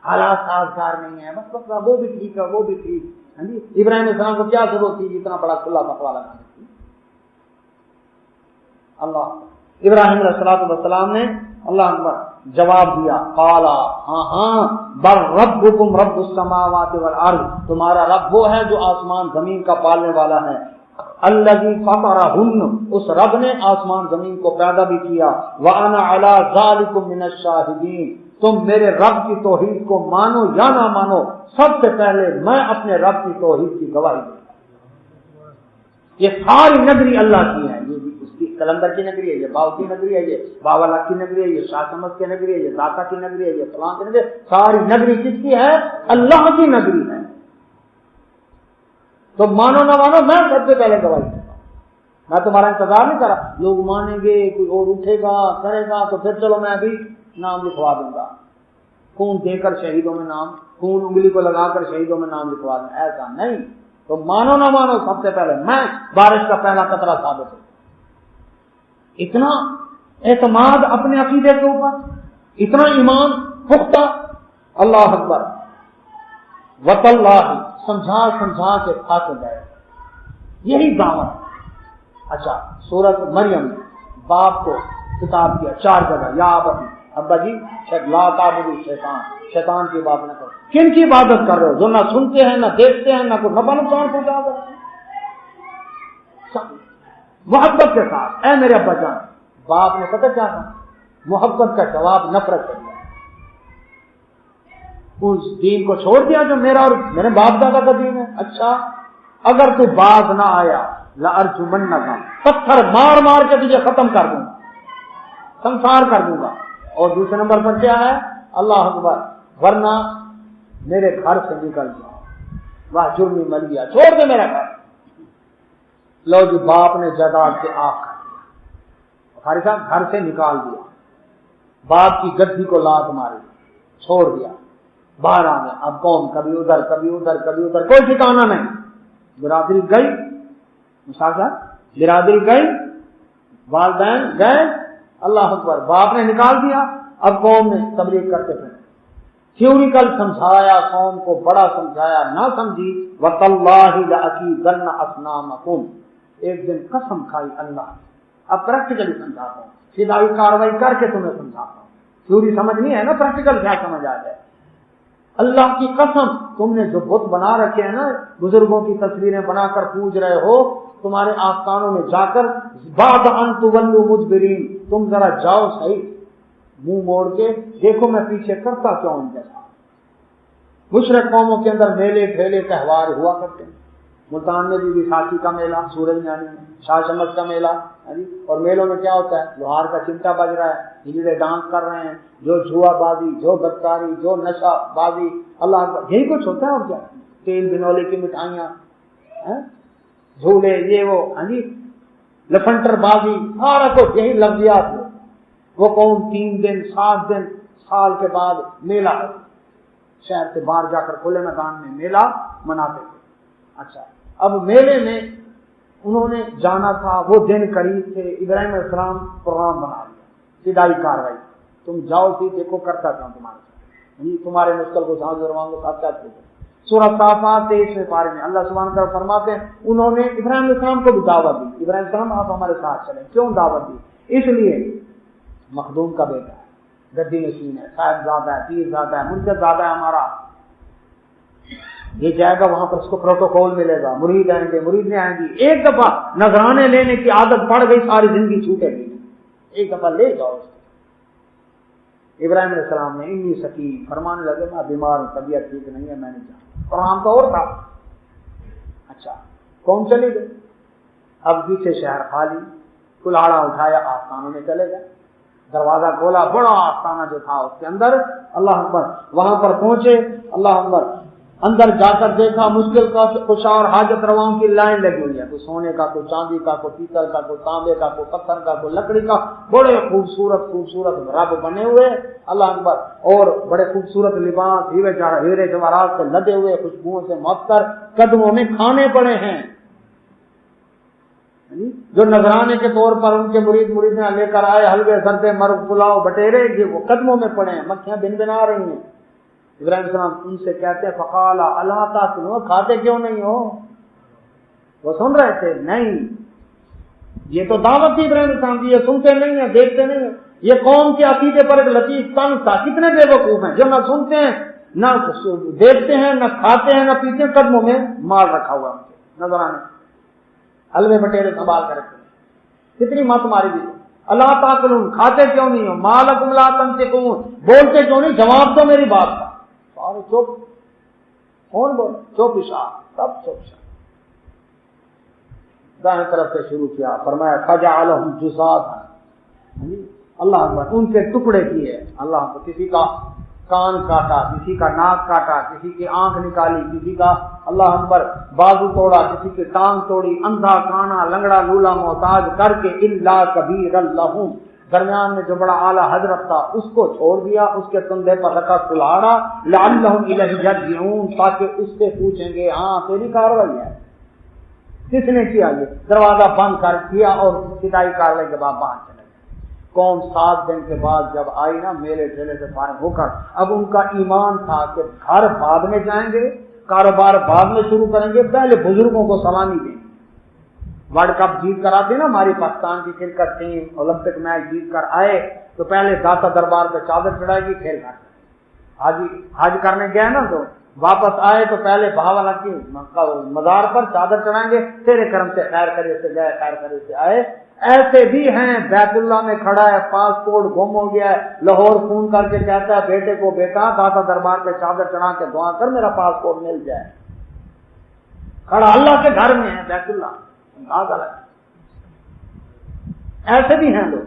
حالات سازگار نہیں ہے، بس وہ بھی ٹھیک ہے، وہ بھی ٹھیک. ہاں جی، ابراہیم علیہ السلام کو کیا ضرورت تھی اتنا بڑا کھلا فتویٰ لگانے کی؟ اللہ. ابراہیم علیہ السلام نے اللہ اکبر جواب دیا، قال، ہاں بل ربکم رب السماوات والارض، تمہارا رب وہ ہے جو آسمان زمین کا پالنے والا ہے. الذی فطرہن، اس رب نے آسمان زمین کو پیدا بھی کیا. وانا علی ذالکم من الشاہدین، تم میرے رب کی توحید کو مانو یا نہ مانو، سب سے پہلے میں اپنے رب کی توحید کی گواہی دوں. یہ ساری نگری اللہ کی ہے. یہ اس کی کلندر کی نگری ہے، یہ باؤ کی نگری ہے، یہ باولا کی نگری ہے، یہ شاہ سمت کی نگری ہے، یہ داتا کی نگری ہے، یہ فلاں کی نگری ہے. ساری نگری کس کی ہے؟ اللہ کی نگری ہے. تو مانو نہ مانو، میں سب سے پہلے گواہی دیتا ہوں. میں تمہارا انتظار نہیں کرا لوگ مانیں گے، کوئی اور اٹھے گا کرے گا تو پھر چلو میں ابھی نام لکھوا دوں گا، خون دے کر شہیدوں میں نام، خون انگلی کو لگا کر شہیدوں میں نام لکھوا دوں. ایسا نہیں. تو مانو نہ مانو، سب سے پہلے میں بارش کا پہلا قطرہ ثابت ہوں. اتنا اعتماد اپنے عقیدے کے اوپر، اتنا ایمان پختہ. اللہ اکبر. وتاللہ سمجھا سمجھا کے تھک گئے. یہی دعوت. اچھا سورۃ مریم باپ کو خطاب کیا 4 جگہ. یا ابتی ابا جی لا تعبدوا الشیطان، شیطان کی بات نہ کرو. کن کی عبادت کر رہے ہو جو نہ سنتے ہیں نہ دیکھتے ہیں نہ کوئی نفع نقصان پہنچا دے. محبت کے ساتھ اے میرے ابا جان. باپ نے پتہ کیا تھا؟ محبت کا جواب نفرت کر دیا. اس دین کو چھوڑ دیا جو میرا اور میرے باپ دادا کا دین ہے. اچھا اگر تو باز نہ آیا لارجمنک، پتھر مار مار کے تجھے ختم کر دوں گا، سنسار کر دوں گا. اور دوسرے نمبر پر کیا ہے؟ اللہ اکبر، ورنہ میرے گھر سے نکل جاؤ. واہ جرمی مل گیا، چھوڑ دے میرا گھر. لو جی باپ نے جائیداد سے آگ کر دیا، بخاری صاحب گھر سے نکال دیا. باپ کی گدی کو لات ماری، چھوڑ دیا. باہر آ گئے. اب قوم کبھی ادھر کبھی ادھر کبھی ادھر، کوئی ٹھکانا نہیں. برادری گئی، مسافر برادری گئی، والدین گئے. اللہ اکبر، باپ نے نکال دیا. اب قوم نے تبلیغ کرتے پھر تھیوریکل سمجھایا، قوم کو بڑا سمجھایا، نہ سمجھی. وَتَاللَّهِ لَأَكِيدَنَّ أَصْنَامَكُمْ، ایک دن قسم کھائی اللہ. اب پریکٹیکلی سمجھاتا ہوں، فدائی کاروائی کر کے تمہیں سمجھاتا ہوں. تھیوری سمجھ نہیں ہے نا، پریکٹیکل کیا سمجھ آ جائے. اللہ کی قسم تم نے جو بت بنا رکھے ہیں نا، بزرگوں کی تصویریں بنا کر پوج رہے ہو، تمہارے آستانوں میں جا کر بعد ان تولوا مدبرین، تم ذرا جاؤ صحیح منہ موڑ کے، دیکھو میں پیچھے کرتا کیوں ہوں. جیسا مشرک قوموں کے اندر میلے ٹھیلے تہوار ہوا کرتے ہیں. ملتان میں بھی ویساکھی کا میلہ، سورج میانی میں شاہ شمس کا میلہ. اور میلوں میں کیا ہوتا ہے؟ لوہار کا چمٹا بج رہا ہے، ہجڑے ڈانس کر رہے ہیں، جو جوا بازی، جو بدکاری، جو نشہ بازی، اللہ اکبر، یہی کچھ ہوتا ہے. اور کیا؟ تیل بنولے کی مٹھائیاں، جھولے، یہ وہ، لفنٹر بازی، سارا کچھ یہی لفظیات. وہ قوم 3 دن 7 دن سال کے بعد میلہ شہر سے باہر جا کر کھلے میدان میں میلہ مناتے تھے. اچھا اب میلے میں انہوں نے جانا تھا، وہ دن قریب تھے. ابراہیم علیہ السلام پروگرام بنا لیا، فدائی کاروائی. تم جاؤ سی دیکھو کرتا کیا تمہارے ساتھ، تمہارے مشکل کو ساتھ جرماؤں کے ساتھ کیا کرتے. سورہ صافات 23ویں پارے میں اللہ سبحانہ وتعالیٰ فرماتے ہیں انہوں نے ابراہیم علیہ السلام کو بھی دعوت دی. ابراہیم علیہ السلام آپ ہمارے ساتھ چلیں. کیوں دعوت دی؟ اس لیے مخدوم کا بیٹا ہے، گدی نشین ہے، صاحب زادہ ہے، پیر زادہ ہے، منجد زادہ ہے ہمارا. یہ جائے گا وہاں پر اس کو پروٹوکول ملے گا، مرید آئیں گے، مرید نہیں آئیں گی. ایک دفعہ نذرانے لینے کی عادت پڑ گئی، ساری زندگی چھوٹے گی. ایک دفعہ لے جاؤ. ابراہیم علیہ السلام نے انی سکیم فرمانے لگے میں بیمار ہوں، طبیعت ٹھیک نہیں ہے، میں نہیں جاؤں. پروگرام تو اور تھا. اچھا قوم چلی گئی. اب پیچھے شہر خالی، کلاڑا اٹھایا، آستانوں میں چلے گئے. دروازہ کھولا، بڑا آستانہ جو تھا اس کے اندر، اللہ اکبر، وہاں پر پہنچے. اللہ اکبر، اندر جا کر دیکھا مشکل کا کشا اور حاجت رواؤں کی لائن لگی ہوئی ہے. کوئی سونے کا، کوئی چاندی کا، کوئی پیتل کا، کوئی تانبے کا، کوئی پتھر کا، کوئی لکڑی کا. بڑے خوبصورت خوبصورت رب بنے ہوئے، اللہ اکبر، اور بڑے خوبصورت لباس، ہیرے جواہرات سے لدے ہوئے، خوشبوؤں سے معطر. قدموں میں کھانے پڑے ہیں جو نذرانے کے طور پر ان کے مریدیاں لے کر آئے، حلوے، زردے، مرغ، پلاؤ، بٹیرے، یہ وہ قدموں میں پڑے ہیں. مکھیاں بن بنا رہی ہیں. ابراہیم السلام ان سے کہتے ہیں فقال الا تاکلون، کھاتے کیوں نہیں ہو؟ وہ سن رہے تھے نہیں. یہ تو دعوت تھی ابراہیم السلام کی، یہ سنتے نہیں ہیں، دیکھتے نہیں ہیں. یہ قوم کے عقیدے پر ایک لطیف طنز تھا. کتنے بے وقوف ہیں جو نہ سنتے ہیں، نہ دیکھتے ہیں، نہ کھاتے ہیں، نہ پیتے ہیں. قدموں میں مال رکھا ہوا نظر آنے، حلوے بٹیرے سنبھال کر رکھتے. کتنی مت ماری دی. اللہ تاکلون، کھاتے کیوں نہیں ہو؟ ما لکم لا تنطقون، بولتے کیوں نہیں؟ جواب تو میری بات کا. اور چپ، کون بول؟ چپ اشار، سب چپ. دائیں طرف سے شروع کیا، فرمایا فجعلہم جزاذا، اللہ اکبر، ان کے ٹکڑے کیے. اللہ کو کسی کا کان کاٹا، کسی کا ناک کاٹا، کسی کی آنکھ نکالی، کسی کا اللہ اکبر بازو توڑا، کسی کی ٹانگ توڑی، اندھا کانا لنگڑا لولا محتاج کر کے الا کبیر لہم، درمیان میں جو بڑا اعلیٰ حضرت تھا اس کو چھوڑ دیا، اس کے کندھے پر رکھا کلاڑا، لعلہم الیہ یرجعون، تاکہ اس سے پوچھیں گے ہاں تیری کاروائی ہے، کس نے کیا؟ یہ دروازہ بند کر دیا اور فدائی کاروائی کے بعد باہر چلے گئے. قوم 7 دن کے بعد جب آئی نا میلے ٹھیلے سے فارغ ہو کر، اب ان کا ایمان تھا کہ گھر بعد میں جائیں گے، کاروبار بعد میں شروع کریں گے، پہلے بزرگوں کو سلامی دیں۔ ورلڈ کپ جیت کر آتے نا ہماری پاکستان کی کرکٹ ٹیم، اولمپک میچ جیت کر آئے تو پہلے داتا دربار پہ چادر چڑھائے گی، پھر حج کرنے گئے نا تو واپس آئے تو پہلے بہاولا کی مزار پر چادر چڑھائیں گے، تیرے کرم سے خیر کرے سے گئے، خیر کرے سے آئے۔ ایسے بھی ہیں، بیت اللہ میں کھڑا ہے، پاسپورٹ گم ہو گیا ہے، لاہور فون کر کے کہتا ہے بیٹے کو، بیٹا داتا دربار پہ چادر چڑھا کے دعا کر میرا پاسپورٹ مل جائے، کھڑا اللہ کے گھر میں ہے بیت اللہ۔ ایسے بھی ہیں لوگ۔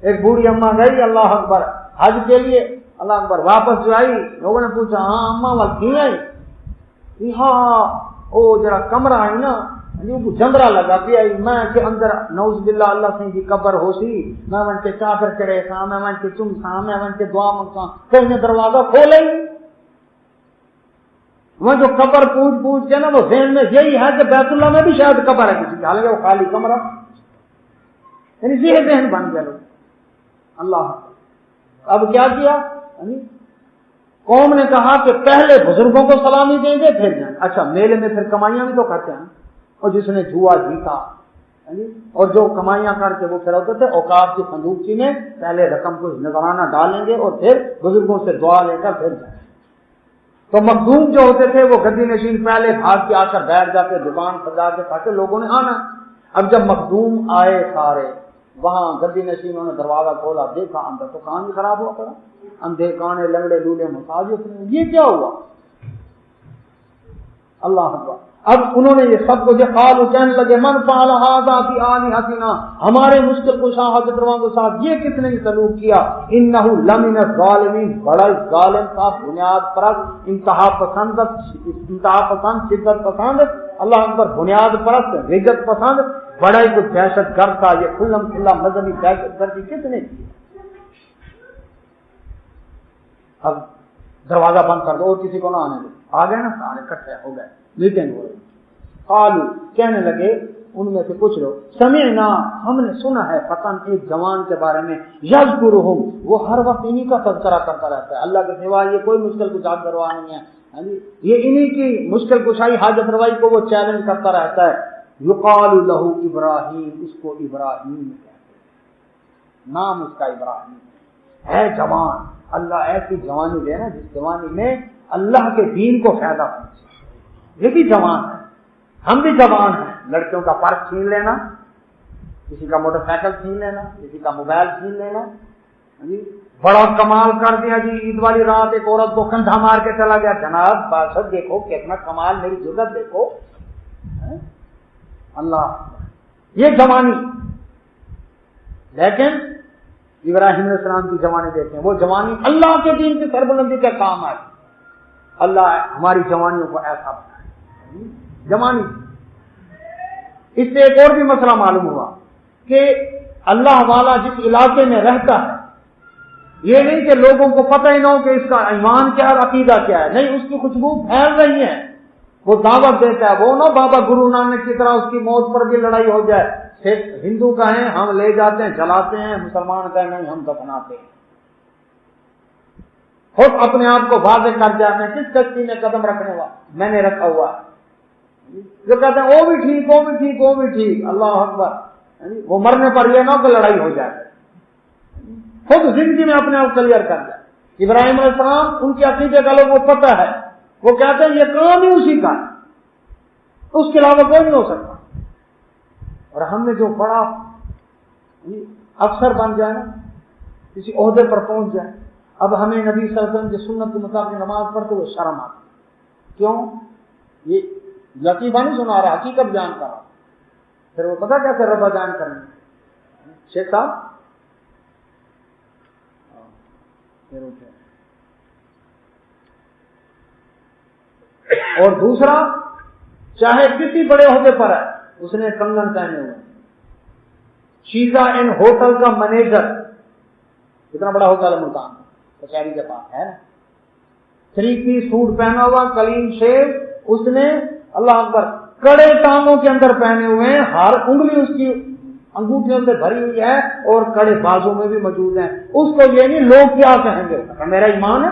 ایک بوڑھی اماں گئی اللہ اکبر حج کے لیے، اللہ اکبر، واپس جو آئی لوگوں نے پوچھا ہاں اماں وال کی آئی؟ ہاں او جرا کمرہ آئی نا جنگرا لگا پی آئی، میں کہ اندر نعوذ باللہ اللہ سے کی قبر ہو سی، میں ون کے چادر چڑھے سا، میں ون کے چم سا، میں ون کے دعا منگا، کہیں نے دروازہ کھولے ہی وہ جو قبر پوچھ کے نا وہ ذہن میں یہی ہے کہ بیت اللہ میں بھی شاید قبر ہے کسی کی، حالانکہ وہ خالی کمرہ، یعنی یہ ذہن بن گیا لوگ۔ اللہ اب کیا کیا؟ قوم نے کہا کہ پہلے بزرگوں کو سلامی دیں گے پھر جائیں۔ اچھا میلے میں پھر کمائیاں بھی تو کرتے ہیں، اور جس نے جوا جیتا اور جو کمائیاں کر کے وہ پھر ہوتے تھے اوقاف کی صندوقچی میں پہلے رقم کو نذرانہ ڈالیں گے اور پھر بزرگوں سے دعا لے کر پھر جائیں۔ تو مخدوم جو ہوتے تھے وہ گدی نشین پہلے بھاگ کے آ کر بیٹھ جاتے، دکان سجا کے تاکہ لوگوں نے آنا۔ اب جب مخدوم آئے سارے وہاں گدی نشینوں نے دروازہ کھولا، دیکھا اندر تو کان بھی خراب ہوا پڑا، اندھے کانے لنگڑے لولے محتاج، یہ کیا ہوا؟ اللہ اکبر۔ اب انہوں نے یہ سب کچھ قالوا کہنے لگے من فعل هذا بآلهتنا، ہمارے مشکل کشا حضرت رواں کے ساتھ یہ کس نے سلوک کیا؟ انه لمن الظالمین، بڑا ظالم تھا، بنیاد پرست، انتہا پسند، شدت پسند، اللہ اکبر، بنیاد پرست، رجت پسند، بڑا ہی کچھ دہشت گرد تھا۔ یہ کھلم کھلا مذہبی دہشت گردی کس نے کی؟ اب دروازہ بند کر دو اور کسی کو نہ آنے دو، آ گئے نا سارے اکٹھے ہو گئے، میٹنگ ہو رہی۔ قالوا کہنے لگے ان میں سے کچھ لوگ سمعنا، ہم نے سنا ہے فتن ایک جوان کے بارے میں، یذکرہم، وہ ہر وقت انہی کا تذکرہ کرتا رہتا ہے، اللہ کے سوا یہ کوئی مشکل کشا کروا نہیں ہے، یہ انہی کی مشکل کشائی حاجت روائی کو وہ چیلنج کرتا رہتا ہے۔ یقال لہ ابراہیم، اس کو ابراہیم کہتے ہیں، نام اس کا ابراہیم ہے۔ جوان، اللہ ایسی جوانی دے نا جس جوانی میں اللہ کے دین کو فائدہ پہنچے۔ یہ بھی جوان ہے، ہم بھی جوان ہیں، لڑکیوں کا پرس چھین لینا، کسی کا موٹر سائیکل چھین لینا، کسی کا موبائل چھین لینا، بڑا کمال کر دیا جی، عید والی رات ایک عورت کو کندھا مار کے چلا گیا، جناب بادشاہ دیکھو کتنا کمال، میری جرت دیکھو، اللہ، یہ جوانی۔ لیکن ابراہیم علیہ السلام کی جوانی دیکھیں، وہ جوانی اللہ کے دین کی سربلندی کے کام آئی۔ اللہ ہماری جوانیوں کو ایسا بنائے جوانی۔ اس سے ایک اور بھی مسئلہ معلوم ہوا کہ اللہ والا جس علاقے میں رہتا ہے، یہ نہیں کہ لوگوں کو پتہ ہی نہ ہو کہ اس کا ایمان کیا ہے، عقیدہ کیا ہے، نہیں، اس کی خوشبو پھیل رہی ہے، وہ دعوت دیتا ہے، وہ نہ بابا گرو نانک کی طرح اس کی موت پر بھی لڑائی ہو جائے، ہندو کہیں ہم لے جاتے ہیں جلاتے ہیں، مسلمان کہیں نہیں ہم دفناتے ہیں، خود اپنے آپ کو واضح کر جاتے ہیں کس کشتی میں قدم رکھنے والا میں نے رکھا ہوا ہے، جو کہتے ہیں وہ بھی ٹھیک، وہ بھی ٹھیک، وہ بھی ٹھیک، اللہ اکبر، وہ مرنے پر یہ نہ کہ لڑائی ہو جائے، خود زندگی میں اپنے آپ کلیئر کر جائے۔ ابراہیم علیہ السلام ان کے عقیدے کا لوگوں کو پتہ ہے، وہ کہتے ہیں یہ کام ہی اسی کا ہے، اس کے علاوہ کوئی نہیں ہو سکتا۔ اور ہم نے جو بڑا افسر بن جائے نا، کسی عہدے پر پہنچ جائے، اب ہمیں نبی صلی اللہ علیہ وسلم کی سنت کے مطابق نماز پڑھتے ہوئے شرم آتی، کیوں؟ یہ لطیفہ نہیں سنا رہا، حقیقت بیان کر رہا، پھر وہ پتہ کیسے ربا جان کریں گے شیخ صاحب، پھر اٹھے۔ اور دوسرا، چاہے کسی بڑے عہدے پر ہے، اس نے کنگن پہنے ہوئے، شیزا ان ہوٹل کا مینیجر، اتنا بڑا ہوٹل ہے ملتان کچہری کے پاس ہے نا، 3 پیس سوٹ پہنا ہوا، کلین شیو، اس نے اللہ اکبر کڑے ٹانگوں کے اندر پہنے ہوئے ہیں، ہر انگلی اس کی انگوٹھیوں سے بھری ہوئی ہے اور کڑے بازوں میں بھی موجود ہیں، اس کو یہ نہیں لوگ کیا کہیں گے، میرا ایمان ہے،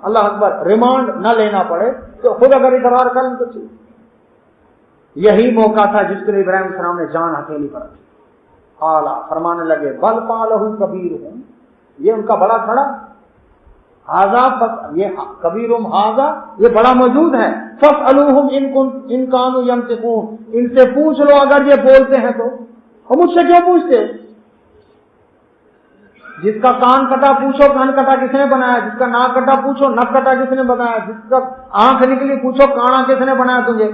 اللہ اکبر ریمانڈ نہ لینا پڑے تو خود اگر اقرار کریں تو ٹھیک. یہی موقع تھا جس کے لیے ابراہیم علیہ السلام نے جان ہتھیلی پر رکھی. اعلیٰ فرمانے لگے بل پالہ کبیرہم، یہ ان کا بڑا کھڑا ہاذا، یہ کبیرہم ہاذا، یہ بڑا موجود ہے. فاسألوہم ان کانوا ینطقون، ان سے پوچھ لو اگر یہ بولتے ہیں تو. اور مجھ سے کیوں پوچھتے؟ جس کا کان کٹا پوچھو کان کٹا کس نے بنایا، جس کا ناک کٹا پوچھو ناک کٹا کس نے بنایا، جس کا آنکھ نکلی پوچھو کانا کس نے بنایا تجھے.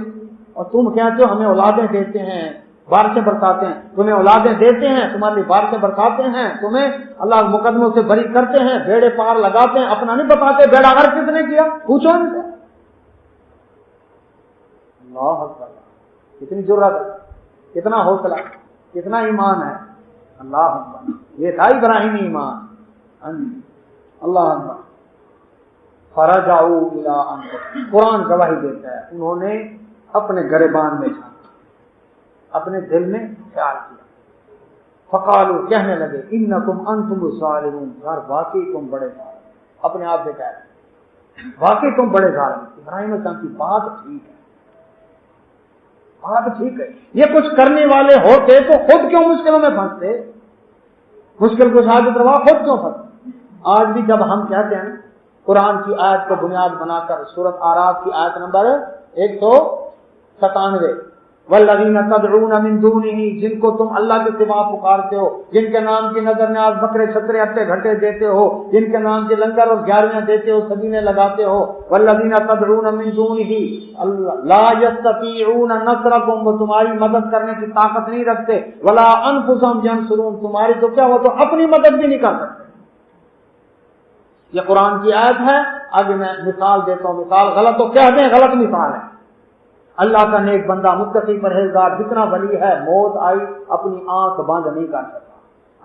اور تم کہتے ہو ہمیں اولادیں دیتے ہیں، بارشیں برساتے ہیں. تمہیں اولادیں دیتے ہیں، تمہارے لیے بارشیں برساتے ہیں، تمہیں اللہ مقدموں سے بری کرتے ہیں، بیڑے پار لگاتے ہیں، اپنا نہیں بتاتے بیڑا غرق کس نے کیا، پوچھو ان سے. اللہ اکبر، کتنی جرأت ہے، کتنا حوصلہ، کتنا ایمان ہے. اللہ اکبر، یہ تھا ابراہیمی ایمان. اللہ اکبر. فرجعوا الی انفسہم، قرآن گواہی دیتا ہے انہوں نے اپنے گریبان میں جھانکا، اپنے دل میں خیال کیا. فقالوا، کہنے لگے انکم انتم الظالمون، یار واقعی تم بڑے ظالم. اپنے آپ سے کہہ رہے واقعی تم بڑے ظالم. ابراہیم علیہ السلام کی بات ٹھیک ہے، بات ٹھیک ہے. یہ کچھ کرنے والے ہوتے تو خود کیوں مشکلوں میں پھنستے، مشکل کو حاجت روا خود کیوں پھنستے. آج بھی جب ہم کہتے ہیں قرآن کی آیت کو بنیاد بنا کر سورۃ اعراف کی آیت نمبر 197، والذین تدعون من دونہ، جن کو تم اللہ کے سوا پکارتے ہو، جن کے نام کی نظر نیاز بکرے چھترے اٹے گھٹے دیتے ہو، جن کے نام کے لنگر اور گیاریاں دیتے ہو، سبینے لگاتے ہو. والذین تدعون من دونہ لا یستطیعون نصرکم، وہ تمہاری مدد کرنے کی طاقت نہیں رکھتے. ولا انفسہم ینصرون، تمہاری تو کیا وہ تو اپنی مدد بھی نہیں کر سکتے. یہ قرآن کی آیت ہے. آگے میں مثال دیتا ہوں، مثال غلط تو کہہ دیں غلط مثال ہے. اللہ کا نیک بندہ متقی پرہیزگار جتنا ولی ہے، موت آئی اپنی آنکھ بند نہیں کر سکتا.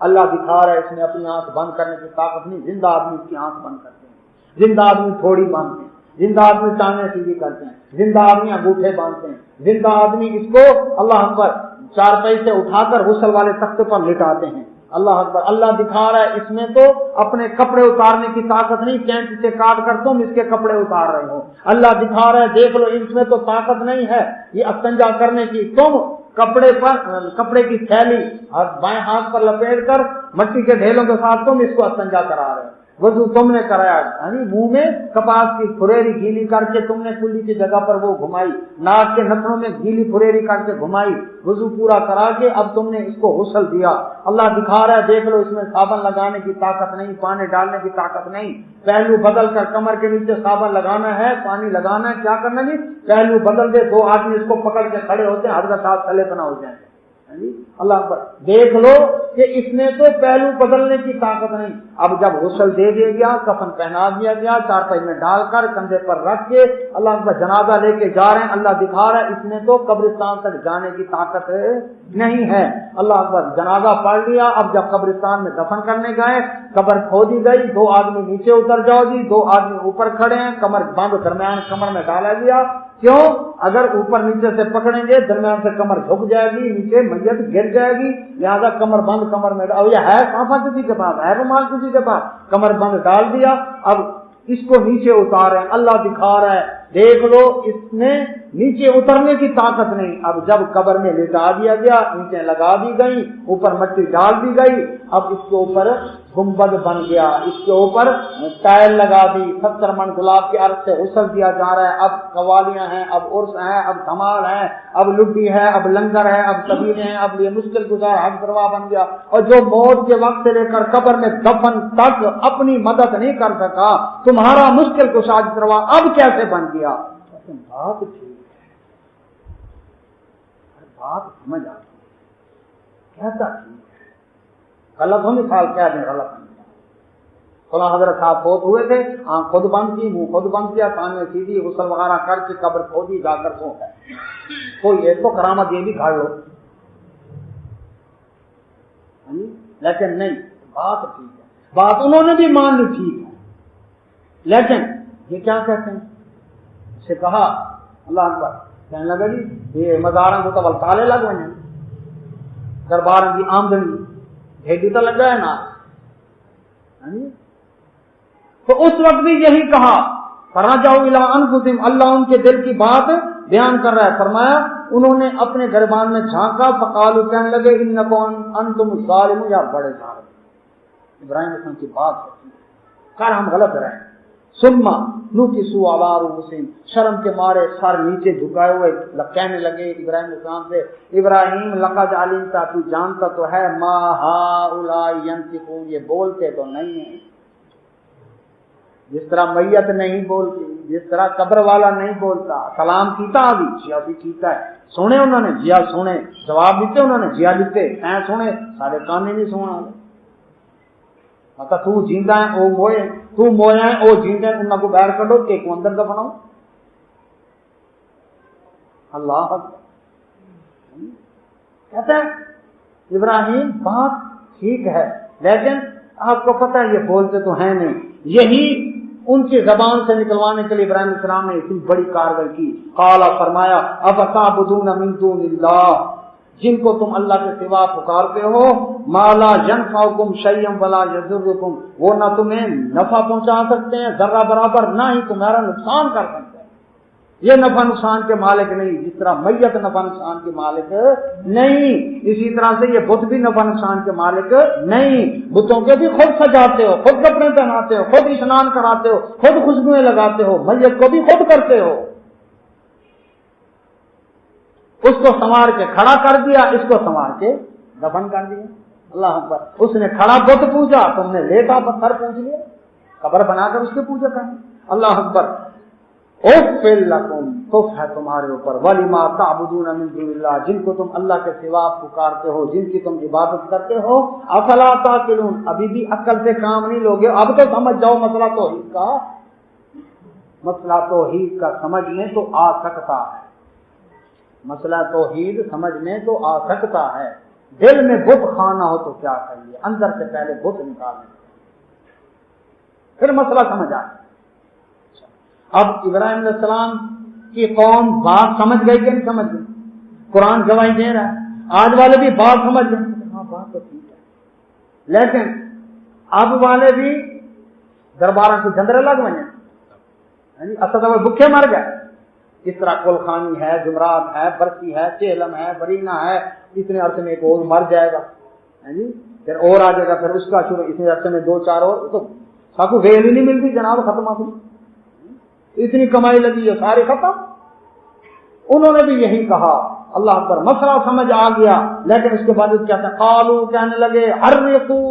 اللہ دکھا رہا ہے اس نے اپنی آنکھ بند کرنے کی طاقت نہیں. زندہ آدمی اس کی آنکھ بند کرتے ہیں، زندہ آدمی تھوڑی باندھتے ہیں، زندہ آدمی ٹانگیں سیدھی کرتے ہیں، زندہ آدمی انگوٹھے باندھتے ہیں، زندہ آدمی اس کو اللہ اکبر چارپائی سے اٹھا کر غسل والے تختے پر لٹاتے ہیں. اللہ اکبر. اللہ دکھا رہا ہے اس میں تو اپنے کپڑے اتارنے کی طاقت نہیں، کینچی سے کاٹ کر تم اس کے کپڑے اتار رہے ہو. اللہ دکھا رہا ہے دیکھ لو اس میں تو طاقت نہیں ہے یہ استنجا کرنے کی، تم کپڑے کی تھیلی بائیں ہاتھ پر لپیٹ کر مٹی کے ڈھیلوں کے ساتھ تم اس کو استنجا کرا رہے ہو. وضو تم نے کرایا، یعنی منہ میں کپاس کی پھریری گیلی کر کے تم نے کلی کی جگہ پر وہ گھمائی، ناک کے نتنوں میں گیلی پھریری کر کے گھمائی، وضو پورا کرا کے اب تم نے اس کو غسل دیا. اللہ دکھا رہا ہے دیکھ لو اس میں صابن لگانے کی طاقت نہیں، پانی ڈالنے کی طاقت نہیں. پہلو بدل کر کمر کے نیچے صابن لگانا ہے، پانی لگانا ہے، کیا کرنا نہیں، پہلو بدل دے. دو آدمی اس کو پکڑ کے کھڑے ہوتے ہیں، حضرت صاحب تلے پنا ہو جائیں. اللہ اکبر. دیکھ لو کہ اس نے تو پہلو بدلنے کی طاقت نہیں. اب جب غسل دے دیا گیا، کفن پہنا دیا گیا، چارپائی میں ڈال کر کندھے پر رکھ کے اللہ اکبر جنازہ لے کے جا رہے ہیں. اللہ دکھا رہا ہے اس نے تو قبرستان تک جانے کی طاقت نہیں ہے. اللہ اکبر. جنازہ پڑھ لیا. اب جب قبرستان میں دفن کرنے گئے، قبر کھودی گئی، دو آدمی نیچے اتر جاؤ جی، دو آدمی اوپر کھڑے ہیں، کمر باندھ درمیان کمر میں ڈالا گیا. کیوں؟ اگر اوپر نیچے سے پکڑیں گے درمیان سے کمر جھک جائے گی، نیچے میت گر جائے گی، لہذا کمر بند کمر میں ڈال. یہ ہے صافہ کسی کے پاس، ہے رومال کسی کے پاس، کمر بند ڈال دیا. اب اس کو نیچے اتارے. اللہ دکھا رہا ہے دیکھ لو اس نے نیچے اترنے کی طاقت نہیں. اب جب قبر میں لٹا دیا گیا، اینٹیں لگا دی گئی، اوپر مٹی ڈال دی گئی، اب اس کے اوپر گنبد بن گیا، اس کے اوپر ٹائل لگا دی، 70 من گلاب کے عرض سے غسل دیا جا رہا ہے. اب قوالیاں ہیں، اب عرس ہیں، اب دھمال ہے، اب لڈی ہے، اب لنگر ہے، اب سبینے ہیں. اب یہ مشکل گزار حج پرواہ بن گیا. اور جو موت کے وقت سے لے کر قبر میں دفن تک اپنی مدد نہیں کر سکا، تمہارا مشکل کشا حج پرواہ اب کیسے بن گیا؟ بات ٹھیک ہے، بات سمجھ آتی کہتا ٹھیک ہے. غلط ہو مثال کہہ دیں غلط نہیں. فلاں حضرت صاحب فوت ہوئے تھے، آنکھ خود بند کی، منہ خود بند کیا، کانیں سیدھی، غسل وغیرہ کر کے قبر کھودی، جا کر سو گئے. کوئی ایک تو کرامت یہ بھی گھڑ لو، لیکن نہیں. بات ٹھیک ہے، بات انہوں نے بھی مان لی ٹھیک ہے، لیکن یہ کیا کہتے ہیں سے کہا اللہ اکبر. کہنے لگا جی یہ مزاروں کو تو تالے لگ رہے ہیں، درباروں کی آمدنی بھیجی تو لگ گئے نا. تو اس وقت بھی یہی کہا، فراجعوا الی انفسہم، اللہ ان کے دل کی بات بیان کر رہا ہے، فرمایا انہوں نے اپنے گریبان میں جھانکا، فقالوا کہنے لگے انکم انتم الظالمون، یا بڑے ظالم۔ ابراہیم علیہ السلام کی بات کر ہم غلط رہے، ثم نکسوا علی رؤوسہم، شرم کے مارے سر نیچے جھکائے ہوئے کہنے لگے ابراہیم علیہ السلام سے، ابراہیم لقد علمت، تو جانتا تو ہے، ما ہؤلاء ینطقون، یہ بولتے تو نہیں ہیں، جس طرح میت نہیں بولتی، جس طرح قبر والا نہیں بولتا۔ سلام کیتا ابھی جیا بھی کیتا ہے، سنے انہوں نے جیا سنے، جواب دیتے انہوں نے جیا دیتے، اے سنے سارے کان نہیں سنا۔ تو جیندا ہے او موئے، تو مویا ہے او جیندا ہے، انہاں کو باہر کڈو کہ کو اندر دا بناؤ۔ اللہ کہتا ہے ابراہیم بات ٹھیک ہے، لیکن آپ کو پتہ ہے یہ بولتے تو ہیں نہیں۔ یہی ان کی زبان سے نکلوانے کے لیے ابراہیم علیہ السلام نے اتنی بڑی کارروائی کی۔ قال، فرمایا، افتعبدون من دون اللہ، جن کو تم اللہ کے سوا پکارتے ہو، ما لا ينفعکم شیئا ولا یضرکم، وہ نہ تمہیں نفع پہنچا سکتے ہیں ذرہ برابر، نہ ہی تمہارا نقصان کر سکتے ہیں۔ یہ نفع نقصان کے مالک نہیں، جس طرح میت نفع نقصان کے مالک نہیں، اسی طرح سے یہ بت بھی نفع نقصان کے مالک نہیں۔ بتوں کے بھی خود سجاتے ہو، خود کپڑے پہناتے ہو، خود اسنان کراتے ہو، خود خوشبوئیں لگاتے ہو، میت کو بھی خود کرتے ہو۔ اس کو سنوار کے کھڑا کر دیا، اس کو سنوار کے دفن کر دیا۔ اللہ اکبر، اس نے کھڑا بت پوجا، تم نے لیٹا پتھر پوج لیا، قبر بنا کر اس کی پوجا کریں۔ اللہ اکبر، اف لکم، کف ہے تمہارے اوپر، ولما تعبدون من دون اللہ، جن کو تم اللہ کے سوا پکارتے ہو، جن کی تم عبادت کرتے ہو، افلا تعقلون، ابھی بھی عقل سے کام نہیں لوگے؟ اب تو سمجھ جاؤ مسئلہ توحید کا، مسئلہ توحید کا سمجھ میں تو آ سکتا ہے، مسئلہ توحید سمجھ میں تو آ سکتا ہے۔ دل میں بت خانہ ہو تو کیا کریے، اندر سے پہلے بت نکالنے پھر مسئلہ سمجھ آئے۔ اب ابراہیم علیہ السلام کی قوم بات سمجھ گئی کہ نہیں سمجھ گئی؟ قرآن گواہی دے رہا ہے، آج والے بھی بات سمجھ گئے، ہاں بات تو ٹھیک ہے، لیکن اب والے بھی درباروں کو جندرے لگ گئے ہیں، اسد بکھے مر گئے۔ اس طرح کل خانی ہے، جمرات ہے، برسی ہے، چہلم ہے، برینا ہے، اتنے عرصے میں ایک اور مر جائے گا، پھر اور آ جائے گا، پھر اس کا شروع، اتنے عرصے میں دو چار اور، تو ساکو ویل ہی نہیں ملتی جناب، ختم ہو گئی، اتنی کمائی لگی ہے سارے ختم۔ انہوں نے بھی یہی کہا، اللہ اکبر، مسئلہ سمجھ آ گیا، لیکن اس کے بعد کیا تھا، قالو، کہنے لگے، حرقو۔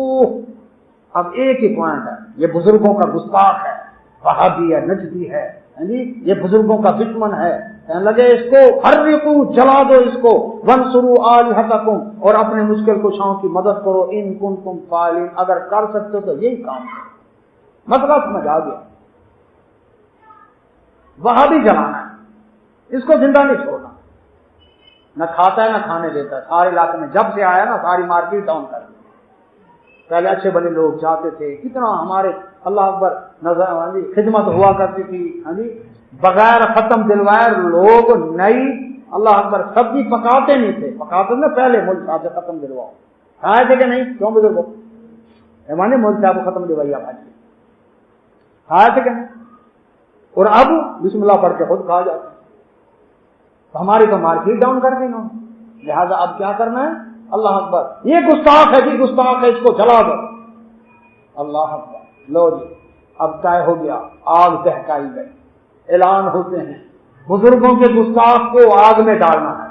اب ایک ہی پوائنٹ ہے، یہ بزرگوں کا گستاخ ہے، وہابی ہے، نجدی ہے، یہ بزرگوں کا دشمن ہے، کہنے لگے اس کو حرقو، جلا دو اس کو، وانصروا آلہتکم، اور اپنے مشکل کشاؤں کی مدد کرو، ان کنتم فاعلین، اگر کر سکتے ہو تو یہی کام کرو۔ مسئلہ سمجھ آ گیا، وہاں بھی جلانا ہے، اس کو زندہ نہیں چھوڑنا، نہ کھاتا ہے نہ کھانے دیتا ہے، سارے علاقے میں جب سے آیا نا ساری مارکیٹ ڈاؤن کر دی۔ پہلے اچھے بڑے لوگ جاتے تھے، کتنا ہمارے اللہ اکبر نظر خدمت ہوا کرتی تھی، بغیر ختم دلوائے لوگ نئی اللہ اکبر سبزی پکاتے نہیں تھے، پکاتے نا پہلے ملک صاحب سے ختم دلواؤ، کھائے تھے کہ نہیں؟ کیوں بزرگوں ایمانے ملک صاحب کو ختم دلوائی آپ کھائے تھے کہ نہیں؟ اور اب بسم اللہ پڑھ کے خود کھا جاتے ہیں، تو ہماری تو مارکیٹ ڈاؤن کر دی انہوں نے، لہذا اب کیا کرنا ہے؟ اللہ اکبر، یہ گستاخ ہے جی، گستاخ ہے، اس کو جلا دو۔ اللہ اکبر، لو جی اب طے ہو گیا، آگ دہکائی گئی، اعلان ہوتے ہیں بزرگوں کے گستاخ کو آگ میں ڈالنا ہے،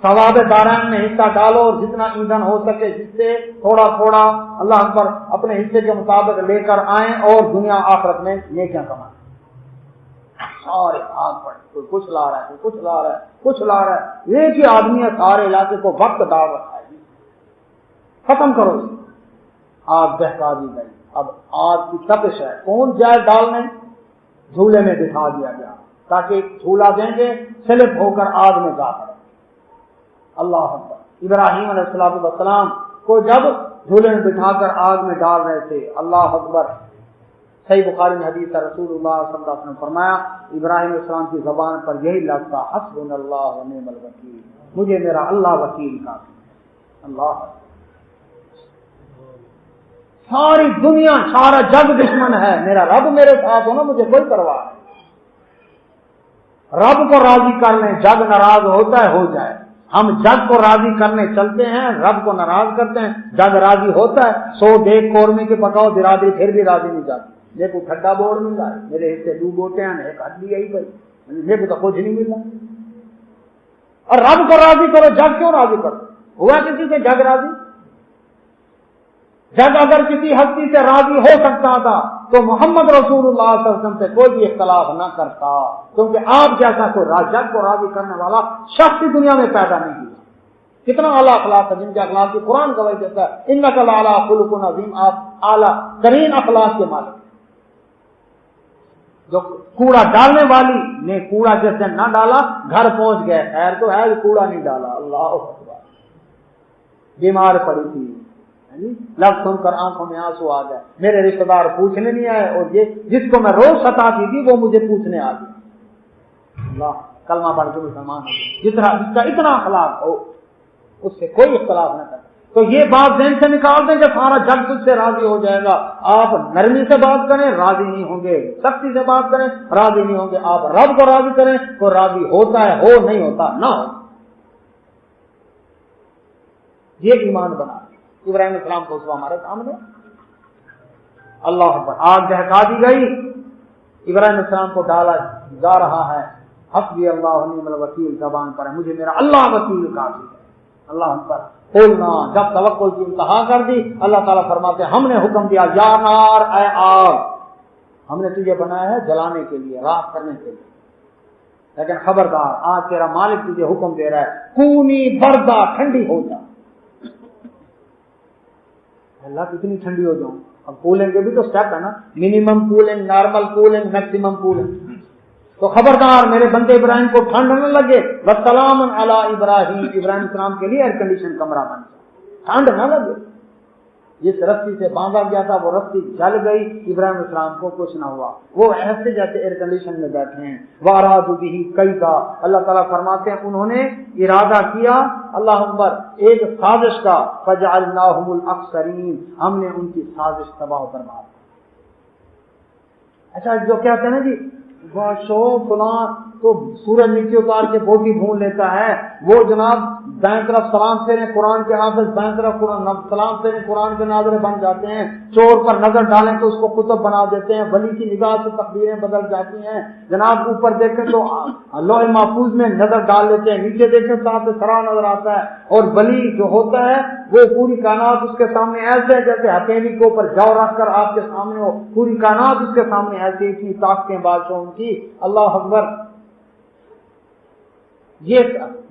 ثواب دارین میں حصہ ڈالو، اور جتنا ایندھن ہو سکے جس سے تھوڑا تھوڑا اللہ اکبر اپنے حصے کے مطابق لے کر آئیں، اور دنیا آخرت میں نیکیاں کمائیں۔ سارے آگ پڑے، کوئی کچھ لا رہا ہے، کوئی کچھ لا رہا ہے، کچھ لا رہا ہے، ایک ہی آدمی ہے سارے علاقے کو وقت دعوت ہے، ختم کرو اسے۔ آگ دہکا دی گئی، اب آگ کی تپش ہے، کون جائے ڈالنے؟ جھولے میں بٹھا دیا گیا تاکہ جھولا دیں گے سلپ ہو کر آگ میں جا کر۔ اللہ اکبر، ابراہیم علیہ السلام کو جب جھولے میں بٹھا کر آگ میں ڈال رہے تھے، اللہ اکبر، صحیح بخاری میں حدیث ہے، رسول اللہ صلی اللہ علیہ وسلم نے فرمایا، ابراہیم علیہ السلام کی زبان پر یہی لفظ تھا، حسبنا اللہ و نعم الوکیل، مجھے میرا اللہ وکیل کافی ہے۔ اللہ ساری دنیا سارا جگ دشمن ہے، میرا رب میرے ساتھ ہو نا، مجھے کوئی پرواہ نہیں۔ رب کو راضی کر لیں، جگ ناراض ہوتا ہے ہو جائے، ہم جگ کو راضی کرنے چلتے ہیں، رب کو ناراض کرتے ہیں، جگ راضی ہوتا ہے، 100 دیگ قورمے کے پکاؤ برادری پھر بھی راضی نہیں جاتی، میرے کو ٹھڈا بوڑ مل رہا ہے، میرے حصے 2 بوٹے ہیں، ایک ہڈی یہی پڑی، میرے کو تو کچھ نہیں مل رہا۔ اور رب کو راضی کرو، جگ کیوں راضی کرو؟ ہوا کسی سے جگ راضی؟ جگ اگر کسی ہستی سے راضی ہو سکتا تھا تو محمد رسول اللہ صلی اللہ علیہ وسلم سے کوئی بھی اختلاف نہ کرتا، کیونکہ آپ جیسا کوئی جگ کو راضی کرنے والا شخص دنیا میں پیدا نہیں ہوا۔ کتنا اعلیٰ اخلاق ہے جن کے اخلاق کی قرآن گواہی دیتا ہے، انک لعلی خلق عظیم، آپ اعلیٰ ترین اخلاق کے مالک۔ جو کوڑا ڈالنے والی نے کوڑا جس دن نہ ڈالا گھر پہنچ گئے، خیر تو ہے کوڑا نہیں ڈالا، اللہ اکبر، بیمار پڑی تھی، لفظ سن کر آنکھوں میں آنسو آ گئے، میرے رشتے دار پوچھنے نہیں آئے، اور یہ جس کو میں روز ستاتی تھی وہ مجھے پوچھنے آ گئی۔ اللہ کلمہ پڑھ کے مسلمان ہو گئے، جس کا اتنا اخلاق ہو اس سے کوئی اختلاف نہ کرے۔ تو یہ بات ذہن سے نکال دیں کہ سارا جگ تجھ سے راضی ہو جائے گا۔ آپ نرمی سے بات کریں راضی نہیں ہوں گے، سختی سے بات کریں راضی نہیں ہوں گے، آپ رب کو راضی کریں تو راضی ہوتا ہے، ہو نہیں ہوتا نہ ہو۔ یہ ایمان بنا ابراہیم علیہ السلام کو اس ہمارے سامنے اللہ پر آگ دہکا دی گئی، ابراہیم علیہ السلام کو ڈالا جا رہا ہے، حسبی اللہ و نعم الوکیل زبان پر ہے، مجھے میرا اللہ وکیل کافی ہے۔ اللہ پر قلنا، جب توکل کی انتہا کر دی اللہ تعالیٰ فرماتے ہیں ہم نے حکم دیا یا نار، اے آگ، ہم نے تجھے بنایا ہے جلانے کے لیے، راکھ کرنے کے لیے، لیکن خبردار آج تیرا مالک تجھے حکم دے رہا ہے کونی بردا، ٹھنڈی ہو جا۔ اللہ کتنی ٹھنڈی ہو جاؤں؟ اب کولنگ کے بھی تو سٹیپ ہے نا، minimum cooling, normal cooling, maximum cooling. تو خبردار میرے بندے ابراہیم کو ٹھنڈ نہ لگے، وسلام علی ابراہیم، ابراہیم السلام کے لیے ایئر کنڈیشن کمرہ بن جائے، ٹھنڈ نہ لگے۔ جس رسی سے باندھا گیا تھا وہ رسی جل گئی، ابراہیم السلام کو کچھ نہ ہوا، وہ ایسے جیسے ایئر کنڈیشن میں بیٹھے ہیں۔ وارادوا بہ کیدا، اللہ تعالیٰ فرماتے ہیں انہوں نے ارادہ کیا اللہ اکبر ایک سازش کا، فجعلناہم الاخسرین، ہم نے ان کی سازش تباہ و برباد۔ اچھا جو کہتے ہیں نا جی شو فلاں تو سورج نیچے اتار کے بوٹی بھون لیتا ہے، وہ جناب دائیں طرف سلام پھیریں قرآن کے حافظ، بائیں طرف سلام پھیریں قرآن کے ناظر بن جاتے ہیں، چور پر نظر ڈالیں تو اس کو کتب بنا دیتے ہیں، ولی کی نگاہ سے تقدیریں بدل جاتی ہیں، جناب اوپر دیکھیں تو لوح محفوظ میں نظر ڈال لیتے ہیں، نیچے دیکھیں تو سے سرا نظر آتا ہے، اور ولی جو ہوتا ہے وہ پوری کائنات اس کے سامنے ایسے ہے جیسے ہتھیلی کے اوپر جو رکھ کر آپ کے سامنے ہو، پوری کائنات اس کے سامنے ایسی اتنی طاقتیں بادشاہوں کی، اللہ اکبر۔ یہ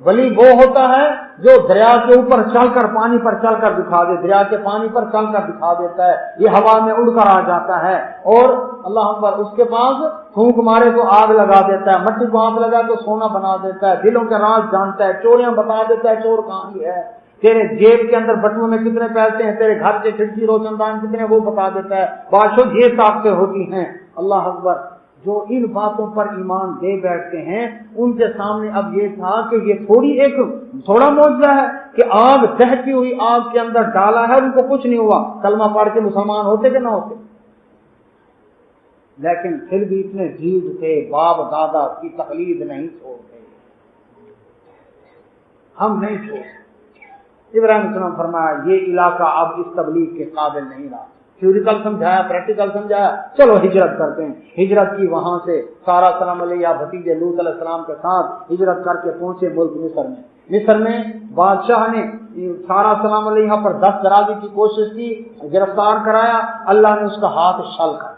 ولی وہ ہوتا ہے جو دریا کے اوپر چل کر پانی پر چل کر دکھا دے، دریا کے پانی پر چل کر دکھا دیتا ہے، یہ ہوا میں اڑ کر آ جاتا ہے، اور اللہ اکبر اس کے پاس پھونک مارے تو آگ لگا دیتا ہے، مٹی کو ہاتھ لگا تو سونا بنا دیتا ہے، دلوں کے راز جانتا ہے، چوریاں بتا دیتا ہے چور کہاں کی ہے، تیرے جیب کے اندر بٹوے میں کتنے پیسے ہیں، تیرے گھر کے کھڑکی روشن دان کتنے وہ بتا دیتا ہے، بادشاہ یہ طاقتیں ہوتی ہیں۔ اللہ اکبر جو ان باتوں پر ایمان دے بیٹھتے ہیں ان کے سامنے اب یہ تھا کہ یہ تھوڑا معجزہ ہے کہ آگ دہتی ہوئی آگ کے اندر ڈالا ہے، ان کو کچھ نہیں ہوا، کلمہ پڑھ کے مسلمان ہوتے کہ نہ ہوتے، لیکن پھر بھی اتنے ضد تھے، باپ دادا کی تقلید نہیں چھوڑتے، ہم نہیں چھوڑتے۔ ابراہیم السلام فرمایا یہ علاقہ اب اس تبلیغ کے قابل نہیں رہا، تھیوریکل سمجھایا، پریکٹیکل سمجھایا، چلو ہجرت کرتے ہیں۔ ہجرت کی وہاں سے سارا سلام علیہ بھتیجے لوط علیہ السلام کے ساتھ ہجرت کر کے پہنچے ملک مصر میں۔ مصر میں بادشاہ نے سارا سلام علیہ پر دست درازی کی کوشش کی، گرفتار کرایا، اللہ نے اس کا ہاتھ شل کر دیا۔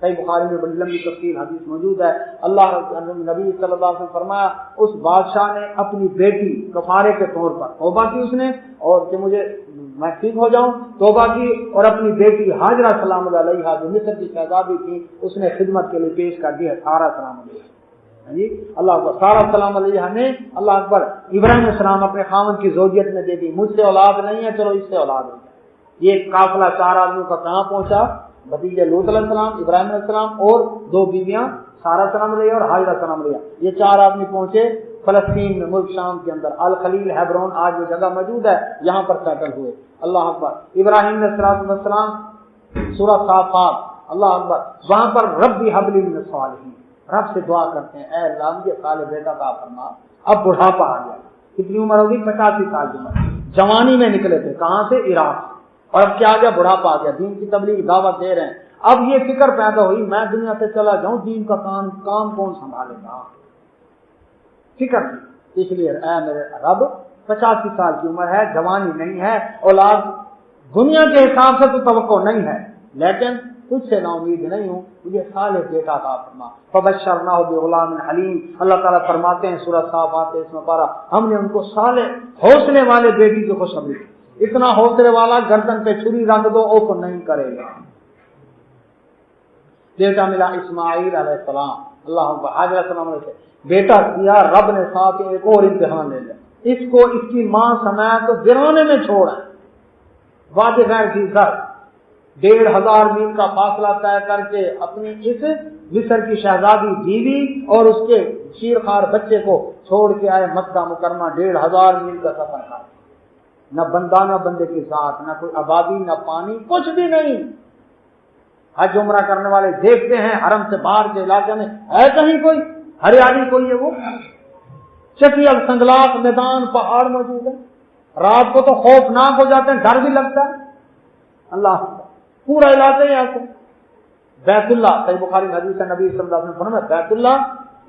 صحیح بخاری میں بڑی لمبی تفصیل حدیث موجود ہے۔ اللہ نبی صلی اللہ علیہ وسلم فرمایا اس بادشاہ نے اپنی بیٹی کفارے کے طور پر توبہ کی، اس نے، اور کہ مجھے میں ٹھیک ہو جاؤں، توبہ کی، اور اپنی بیٹی ہاجرہ سلام علیہا جو مصر کی شہزادی تھی اس نے خدمت کے لیے پیش کر دی ہے سارا سلام علیہ جی اللہ اکبر۔ سارا سلام علیہ نے اللہ اکبر ابراہیم السلام اپنے خاوند کی زوجیت میں دے دی، مجھ سے اولاد نہیں ہے چلو اس سے اولاد ہو جائے۔ یہ قافلہ 4 آدمیوں کا کہاں پہنچا؟ بھتیجے لوط علیہ السلام، ابراہیم علیہ السلام اور 2 بیویاں سارا سلام علیہ اور حاجرہ سلام علیہ، یہ 4 آدمی پہنچے فلسطین میں، ملک شام کے اندر، الخلیل ہیبرون آج وہ جگہ موجود ہے، یہاں پر سیٹل ہوئے۔ اللہ اکبر۔ ابراہیم علیہ السلام سورہ صافات، اللہ اکبر، وہاں پر ربی حبلی من الصالحین، رب سے دعا کرتے ہیں اے اللہ مجھے صالح بیٹا عطا فرما۔ اب بڑھاپا آ گیا، کتنی عمر ہوگی؟ 85 سال کی عمر، جوانی میں نکلے تھے کہاں سے؟ عراق، اور اب کیا آ گیا؟ بڑھاپا آ گیا، دین کی تبلیغ دعوت دے رہے ہیں۔ اب یہ فکر پیدا ہوئی میں دنیا سے چلا جاؤں، دین کا کام کون سنبھالے گا؟ فکر تھی، اس لیے اے میرے رب 85 سال کی عمر ہے، جوانی نہیں ہے، اولاد دنیا کے حساب سے تو توقع نہیں ہے، لیکن تجھ سے نا امید نہیں ہوں، مجھے صالح بیٹا عطا فرما۔ فبشرناہ بغلام حلیم، اللہ تعالیٰ فرماتے ہیں سورہ صافات اس میں پارا، ہم نے ان کو صالح حوصلے والے بیٹی کی خوشخبری دی۔ اتنا حوصلے والا گردن پہ چھری رکھ دو او کو نہیں کرے گا۔ بیٹا ملا اسماعیل علیہ السلام، اللہ حاجر علیہ السلام سے بیٹا دیا، رب نے ساتھ ایک اور امتحان لے لیا، اس کو اس کی ماں سمیت ویرانے میں چھوڑا، واجب غیر ذی زر، 1500 میل کا فاصلہ طے کر کے اپنی اس مصر کی شہزادی بیوی اور اس کے شیرخوار بچے کو چھوڑ کے آئے مکہ مکرمہ، 1500 میل کا سفر تھا، نہ بندہ نہ بندے کی ذات، نہ کوئی آبادی نہ پانی، کچھ بھی نہیں۔ حج عمرہ کرنے والے دیکھتے ہیں حرم سے باہر کے علاقے میں ہے کہیں کوئی ہریالی، کوئی ہے وہ چٹیل سنگلاخ میدان پہاڑ موجود ہے، رات کو تو خوفناک ہو جاتے ہیں، ڈر بھی لگتا ہے۔ اللہ پورا علاقہ ہے ایسے۔ بیت اللہ، صحیح بخاری میں حدیث ہے، نبی صلی اللہ علیہ وسلم فرمایا بیت اللہ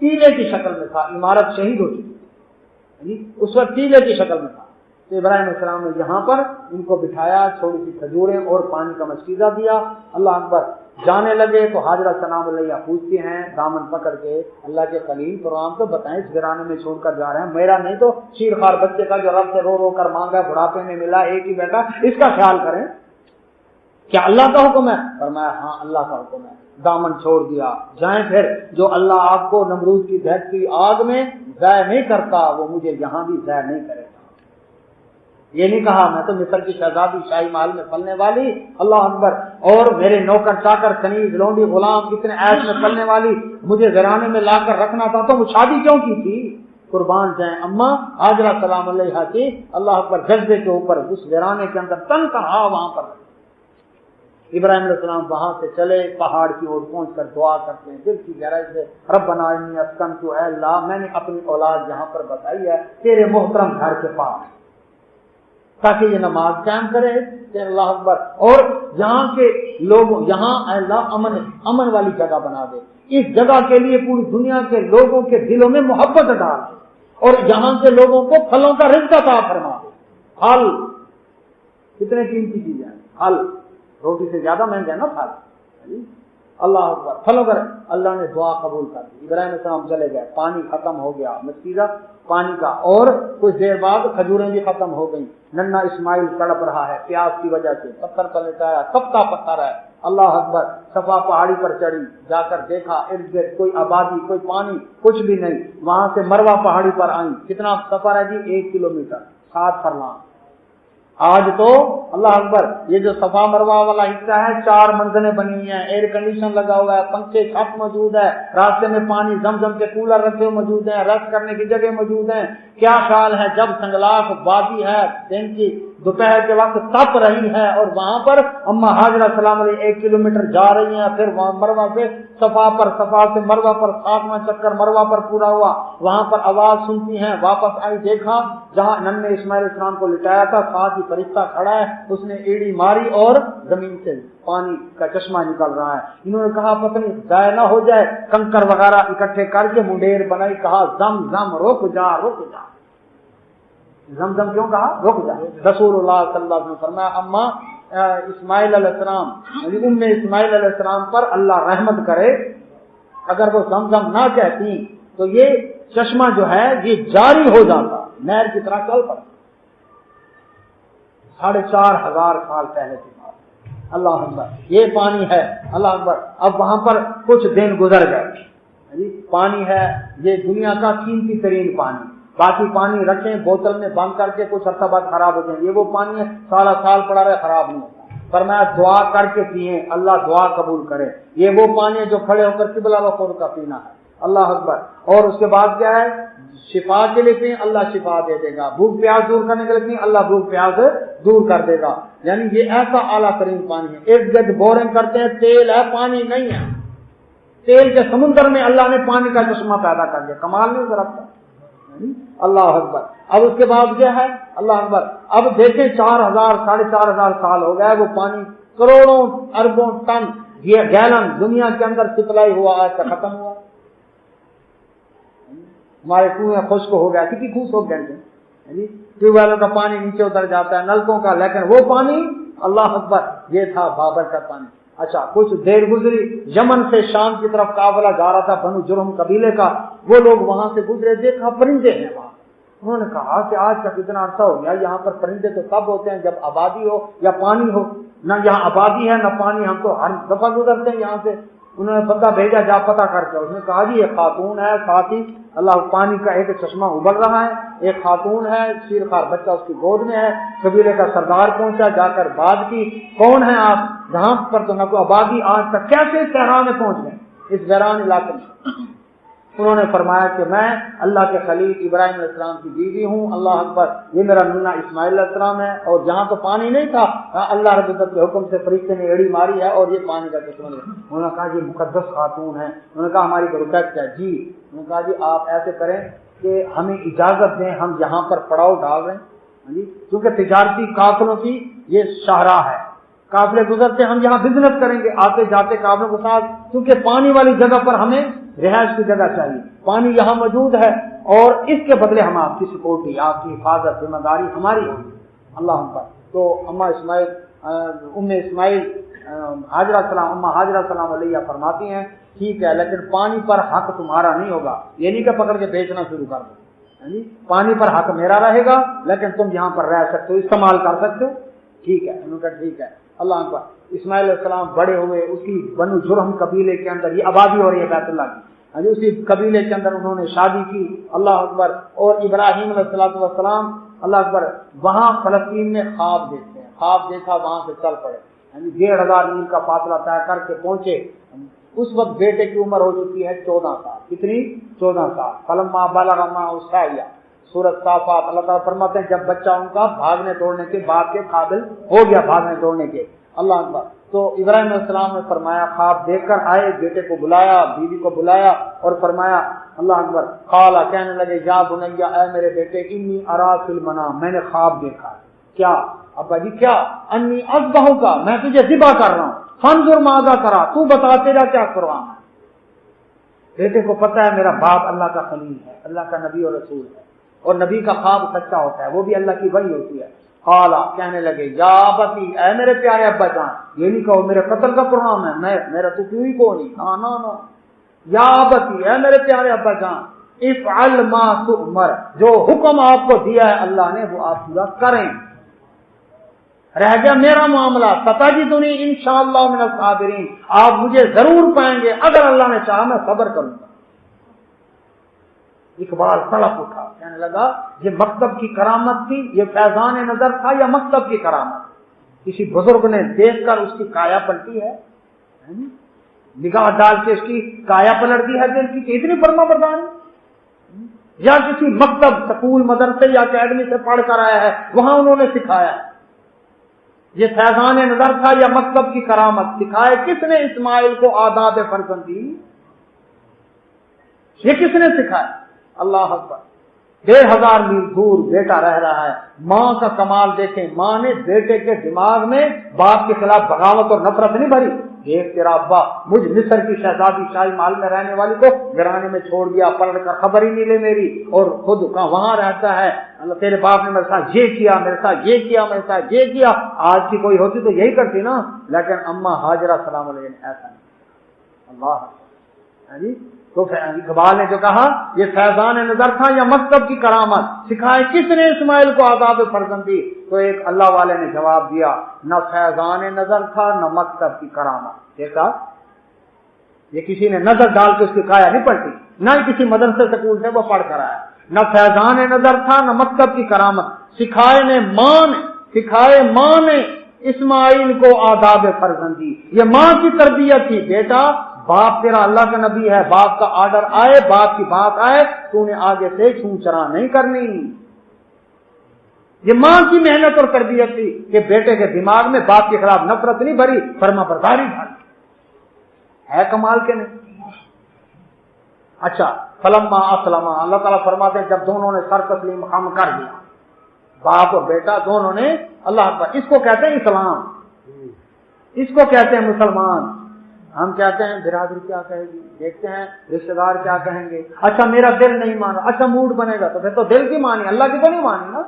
ٹیلے کی شکل میں تھا، عمارت شہید ہو چکی اس وقت ٹیلے کی شکل میں تھا، تو ابراہیم علیہ السلام نے یہاں پر ان کو بٹھایا، تھوڑی سی کھجوریں اور پانی کا مشکیزہ دیا، اللہ اکبر، جانے لگے تو حاجرہ سلام علیہ پوچھتے ہیں دامن پکڑ کے اللہ کے خلیل پروام تو بتائیں اس گرانے میں چھوڑ کر جا رہے ہیں، میرا نہیں تو شیرخوار بچے کا جو رب سے رو رو کر مانگا، بڑھاپے میں ملا ایک ہی بیٹا، اس کا خیال کریں، کیا اللہ کا حکم ہے؟ فرمایا ہاں اللہ کا حکم ہے، دامن چھوڑ دیا، جائیں پھر، جو اللہ آپ کو نمرود کی دہتی آگ میں ضائع نہیں کرتا وہ مجھے یہاں بھی ضائع نہیں کرے گا۔ یہ نہیں کہا میں تو مصر کی شہزادی شاہی محل میں پلنے والی، اللہ اکبر، اور میرے نوکر چاکر کنیز لونڈی غلام اتنے عیش میں پلنے والی، مجھے گھرانے میں لا کر رکھنا تھا تو وہ شادی کیوں کی تھی؟ قربان جائیں اماں حاجرہ سلام علیہ کی اللہ اکبر جذبے کے اوپر اس گھرانے کے اندر تن تنہا وہاں پر ابراہیم علیہ السلام وہاں سے چلے، پہاڑ کی اور پہنچ کر دعا کرتے ہیں دل کی گہرائی سے، ربنا انی اسکنت، اے اللہ میں نے اپنی اولاد یہاں پر بتائی ہے تیرے محترم گھر کے پاس، تاکہ یہ نماز قائم کرے، اللہ اکبر، اور یہاں کے لوگوں یہاں اے اللہ امن والی جگہ بنا دے، اس جگہ کے لیے پوری دنیا کے لوگوں کے دلوں میں محبت ڈال دے، اور یہاں کے لوگوں کو پھلوں کا رزق عطا فرما دے۔ پھل کتنے قیمتی چیز ہے، پھل روٹی سے زیادہ مہنگا ہے نا پھل، اللہ اکبر، پھلوں کا اللہ نے دعا قبول کر دی، ابراہیم علیہ السلام چلے گئے، پانی ختم ہو گیا مشکیزہ پانی کا، اور کچھ دیر بعد کھجوریں بھی ختم ہو گئیں، ننا اسماعیل تڑپ رہا ہے پیاس کی وجہ سے، پتھر پر لٹایا، تپتا پتھر ہے، اللہ اکبر، صفا پہاڑی پر چڑھی، جا کر دیکھا ارد گرد کوئی آبادی کوئی پانی کچھ بھی نہیں، وہاں سے مروہ پہاڑی پر آئی، کتنا سفر ہے جی؟ 1 کلومیٹر 7 فرلانگ۔ آج تو اللہ اکبر یہ جو صفا مروہ والا حصہ ہے 4 منزلیں بنی ہوئی ہیں، ایئر کنڈیشن لگا ہوا ہے، پنکھے چھت موجود ہے، راستے میں پانی زمزم کے کولر رکھے موجود ہیں، رش کرنے کی جگہ موجود ہیں، کیا خیال ہے جب سنگلاخ وادی ہے، دن کی دوپہر کے وقت تپ رہی ہے اور وہاں پر اما حاجرہ سلام علیہ 1 کلومیٹر جا رہی ہیں، پھر وہاں مروہ سے صفا سے مروہ پر 7واں چکر مروہ پر پورا ہوا، وہاں پر آواز سنتی ہیں، واپس آئی، دیکھا جہاں ننے اسماعیل السلام کو لٹایا تھا ساتھ ہی فرشتہ کھڑا ہے، اس نے ایڑی ماری اور زمین سے پانی کا چشمہ نکل رہا ہے، انہوں نے کہا پتہ نہیں ضائع نہ ہو جائے، کنکر وغیرہ اکٹھے کر کے منڈیر بنائی، کہا زم زم رک جا رک جا، زمزم کیوں کہا رک جا، رسول اللہ صلی اللہ علیہ وسلم فرمایا اما اسماعیل علیہ السلام ام اسماعیل علیہ السلام پر اللہ رحمت کرے، اگر وہ زمزم نہ کہتی تو یہ چشمہ جو ہے یہ جاری ہو جاتا، نہر کی طرح چل پڑتا، 4,500 سال پہلے کی بات، اللہ اکبر، یہ پانی ہے، اللہ اکبر۔ اب وہاں پر کچھ دن گزر گئے، پانی ہے یہ دنیا کا قیمتی ترین پانی، باقی پانی رکھیں بوتل میں بند کر کے کچھ عرصہ بعد خراب ہو جائیں، یہ وہ پانی ہے سالہ سال پڑا رہے خراب نہیں ہوتا، فرمایا دعا کر کے پیئیں اللہ دعا قبول کرے، یہ وہ پانی ہے جو کھڑے ہو کر قبلہ و خود کا پینا ہے، اللہ اکبر۔ اور اس کے بعد کیا ہے، شفا کے لیے پئیں اللہ شفا دے دے گا، بھوک پیاس دور کرنے کے لیے پئیں اللہ بھوک پیاس دور کر دے گا، یعنی یہ ایسا اعلیٰ ترین پانی ہے. ارد گرد بورنگ کرتے ہیں, تیل ہے, پانی نہیں ہے. تیل کے سمندر میں اللہ نے پانی کا چشمہ پیدا کر دیا. کمال نہیں کرتا. اللہ اکبر. اب اس کے بعد کیا ہے؟ اللہ اکبر. اب دیکھیں 4000 4500 سال ہو گئے, وہ پانی کروڑوں اربوں ٹن یہ گیلن دنیا کے اندر سپلائی ہوا, آج تک ختم ہوا. ہمارے کنویں خشک ہو گیا, کتنی خوش ہو گئے. ٹیوب ویلوں کا پانی نیچے اتر جاتا ہے, نلکوں کا, لیکن وہ پانی اللہ اکبر یہ تھا بابر کا پانی. اچھا, کچھ دیر گزری, یمن سے شام کی طرف قافلہ جا رہا تھا بنو جرہم قبیلے کا. وہ لوگ وہاں سے گزرے, دیکھا پرندے ہیں وہاں. انہوں نے کہا کہ آج تک اتنا عرصہ ہو گیا, یہاں پر پرندے تو تب ہوتے ہیں جب آبادی ہو یا پانی ہو. نہ یہاں آبادی ہے نہ پانی, ہم تو ہر دفعہ گزرتے ہیں یہاں سے. انہوں نے بندہ بھیجا, جا پتہ کر کے. اس نے کہا جی یہ خاتون ہے, ساتھ ہی اللہ پانی کا ایک چشمہ ابل رہا ہے, ایک خاتون ہے, شیرخوار بچہ اس کی گود میں ہے. قبیلے کا سردار پہنچا, جا کر بات کی, کون ہیں آپ؟ جہاں پر تو نہ کوئی آبادی آج تک, کیسے صحرا میں پہنچ گئے اس ویران علاقے میں؟ انہوں نے فرمایا کہ میں اللہ کے خلیل ابراہیم علیہ السلام کی بیوی ہوں. اللہ اکبر. یہ میرا ننا اسماعیل علیہ السلام ہے, اور جہاں تو پانی نہیں تھا اللہ رب العزت کے حکم سے فرشتے نے ایڑی ماری ہے اور یہ پانی کا چشمہ ہے. انہوں نے کہا یہ مقدس خاتون ہے. انہوں نے کہا ہماری ریکویسٹ ہے. جی. انہوں نے کہا جی آپ ایسے کریں کہ ہمیں اجازت دیں, ہم یہاں پر پڑاؤ ڈال رہے ہیں, کیونکہ تجارتی قافلوں کی یہ شاہراہ ہے, قافلے گزرتے, ہم یہاں بزنس کریں گے آتے جاتے قافلوں کے ساتھ, کیونکہ پانی والی جگہ پر ہمیں رہائش کی جگہ چاہیے. پانی یہاں موجود ہے اور اس کے بدلے ہم آپ کی سپورٹی, آپ کی حفاظت, ذمہ داری ہماری ہوگی. اللہ اکبر. تو اما اسماعیل, ام اسماعیل حاجرہ سلام, اما حاجرہ سلام علیہ فرماتی ہیں ٹھیک ہے, لیکن پانی پر حق تمہارا نہیں ہوگا. یہ نہیں کہ پکڑ کے بیچنا شروع کر دو. پانی پر حق میرا رہے گا, لیکن تم یہاں پر رہ سکتے ہو, استعمال کر سکتے ہو. ٹھیک ہے. انہوں نے کہا ٹھیک ہے. اللہ اکبر. اسماعیل علیہ السلام بڑے ہوئے, اسی بنو جرہم قبیلے کے اندر, یہ آبادی ہو رہی ہے بیت اللہ کی, اسی قبیلے کے اندر انہوں نے شادی کی. اللہ اکبر. اور ابراہیم علیہ السلام اللہ اکبر وہاں فلسطین میں خواب دیکھتے ہیں. خواب دیکھا, وہاں سے چل پڑے, 1500 میل کا فاصلہ طے کر کے پہنچے. اس وقت بیٹے کی عمر ہو چکی ہے 14 سال. کتنی؟ 14 سال. فلما بلغ معه السعي, سورۃ صافات. اللہ تعالیٰ فرماتے ہیں جب بچہ ان کا بھاگنے دوڑنے کے باپ کے قابل ہو گیا, بھاگنے دوڑنے کے. اللہ اکبر. تو ابراہیم علیہ السلام نے فرمایا, خواب دیکھ کر آئے, بیٹے کو بلایا, بیوی کو بلایا اور فرمایا اللہ اکبر. قال, کہنے لگے یا بنیا, اے میرے بیٹے, انی ارا فی المنام, میں نے خواب دیکھا. کیا ابا جی؟ کیا؟ انی اذبحک, میں تجھے ذبح کر رہا ہوں. فانظر ماذا ترى, تو بتا تیرا کیا کروانا. بیٹے کو پتا ہے میرا باپ اللہ کا خلیل ہے, اللہ کا نبی اور رسول ہے, اور نبی کا خواب سچا ہوتا ہے, وہ بھی اللہ کی وحی ہوتی ہے. قال, کہنے لگے یا ابتی, اے میرے پیارے ابا جان, یہ نہیں کہو میرے قتل کا پروگرام ہے, میرا تو کیوں ہی کو نہیں. نا یا ابتی, اے میرے پیارے ابا جان, افعل ما تؤمر, جو حکم آپ کو دیا ہے اللہ نے وہ آپ پورا کریں. رہ گیا میرا معاملہ, ستجدنی انشاءاللہ من الصابرین, آپ مجھے ضرور پائیں گے اگر اللہ نے چاہا میں صبر کروں گا. اقبال تڑپ اٹھا, کہنے لگا یہ مکتب کی کرامت تھی, یہ فیضان نظر تھا یا مکتب کی کرامت؟ کسی بزرگ نے دیکھ کر اس کی کایا پلٹی ہے, نگاہ ڈال کے اس کی کایا پلٹ دی ہے دل کی, اتنی فرما برداری, یا کسی مکتب, سکول, مدرسے یا اکیڈمی سے پڑھ کر آیا ہے, وہاں انہوں نے سکھایا. یہ فیضان نظر تھا یا مکتب کی کرامت؟ سکھائے کس نے اسماعیل کو آداب فرزندی؟ یہ کس نے سکھایا؟ اللہ اکبر. 1500 میل دور بیٹا رہ رہا ہے, ماں کا کمال دیکھیں, ماں نے بیٹے کے دماغ میں باپ کے خلاف بغاوت اور نفرت نہیں بھری. دیکھ تیرا ابا مجھ مصر کی شہزادی شاہی محل میں رہنے والی کو گرانے میں چھوڑ دیا, پلٹ کر خبر ہی نہیں لے میری, اور خود وہاں رہتا ہے. اللہ, تیرے باپ نے میرے ساتھ یہ کیا, میرے ساتھ یہ کیا, میرے ساتھ یہ کیا. آج کی کوئی ہوتی تو یہی کرتی نا, لیکن اما حاجرہ سلام علیہ نے ایسا نہیں. اللہ جی. تو اقبال نے جو کہا یہ فیضان نظر تھا یا مکتب کی کرامت, سکھائے کس نے اسماعیل کو آداب فرزندی؟ تو ایک اللہ والے نے جواب دیا, نہ فیضان نظر تھا نہ مکتب کی کرامت. دیکھا, یہ کسی نے نظر ڈال کے اس کی کایا نہیں پلٹی, نہ ہی کسی مدرسے سکول سے وہ پڑھ کر آیا. نہ فیضان نظر تھا نہ مکتب کی کرامت, سکھائے ماں نے اسماعیل کو آداب فرزندی. یہ ماں کی تربیت تھی. بیٹا باپ تیرا اللہ کا نبی ہے, باپ کا آرڈر آئے, باپ کی بات آئے, تو نے آگے سے چھو چرا نہیں کرنی. یہ ماں کی محنت اور تربیت تھی کہ بیٹے کے دماغ میں باپ کے خلاف نفرت نہیں بھری، فرما برداری بھری. ہے کمال کے نہیں؟ اچھا، فلما اسلما، اللہ تعالیٰ فرماتے ہیں جب دونوں نے سر تسلیم خم کر دیا، باپ اور بیٹا دونوں نے، اللہ اکبر. اس کو کہتے ہیں اسلام، اس کو کہتے ہیں مسلمان. ہم کہتے ہیں برادری کیا کہے گی، دیکھتے ہیں رشتے دار کیا کہیں گے. اچھا میرا دل نہیں مانا، اچھا موڈ بنے گا، تو پھر تو دل کی مانی، اللہ کی تو نہیں مانی نا.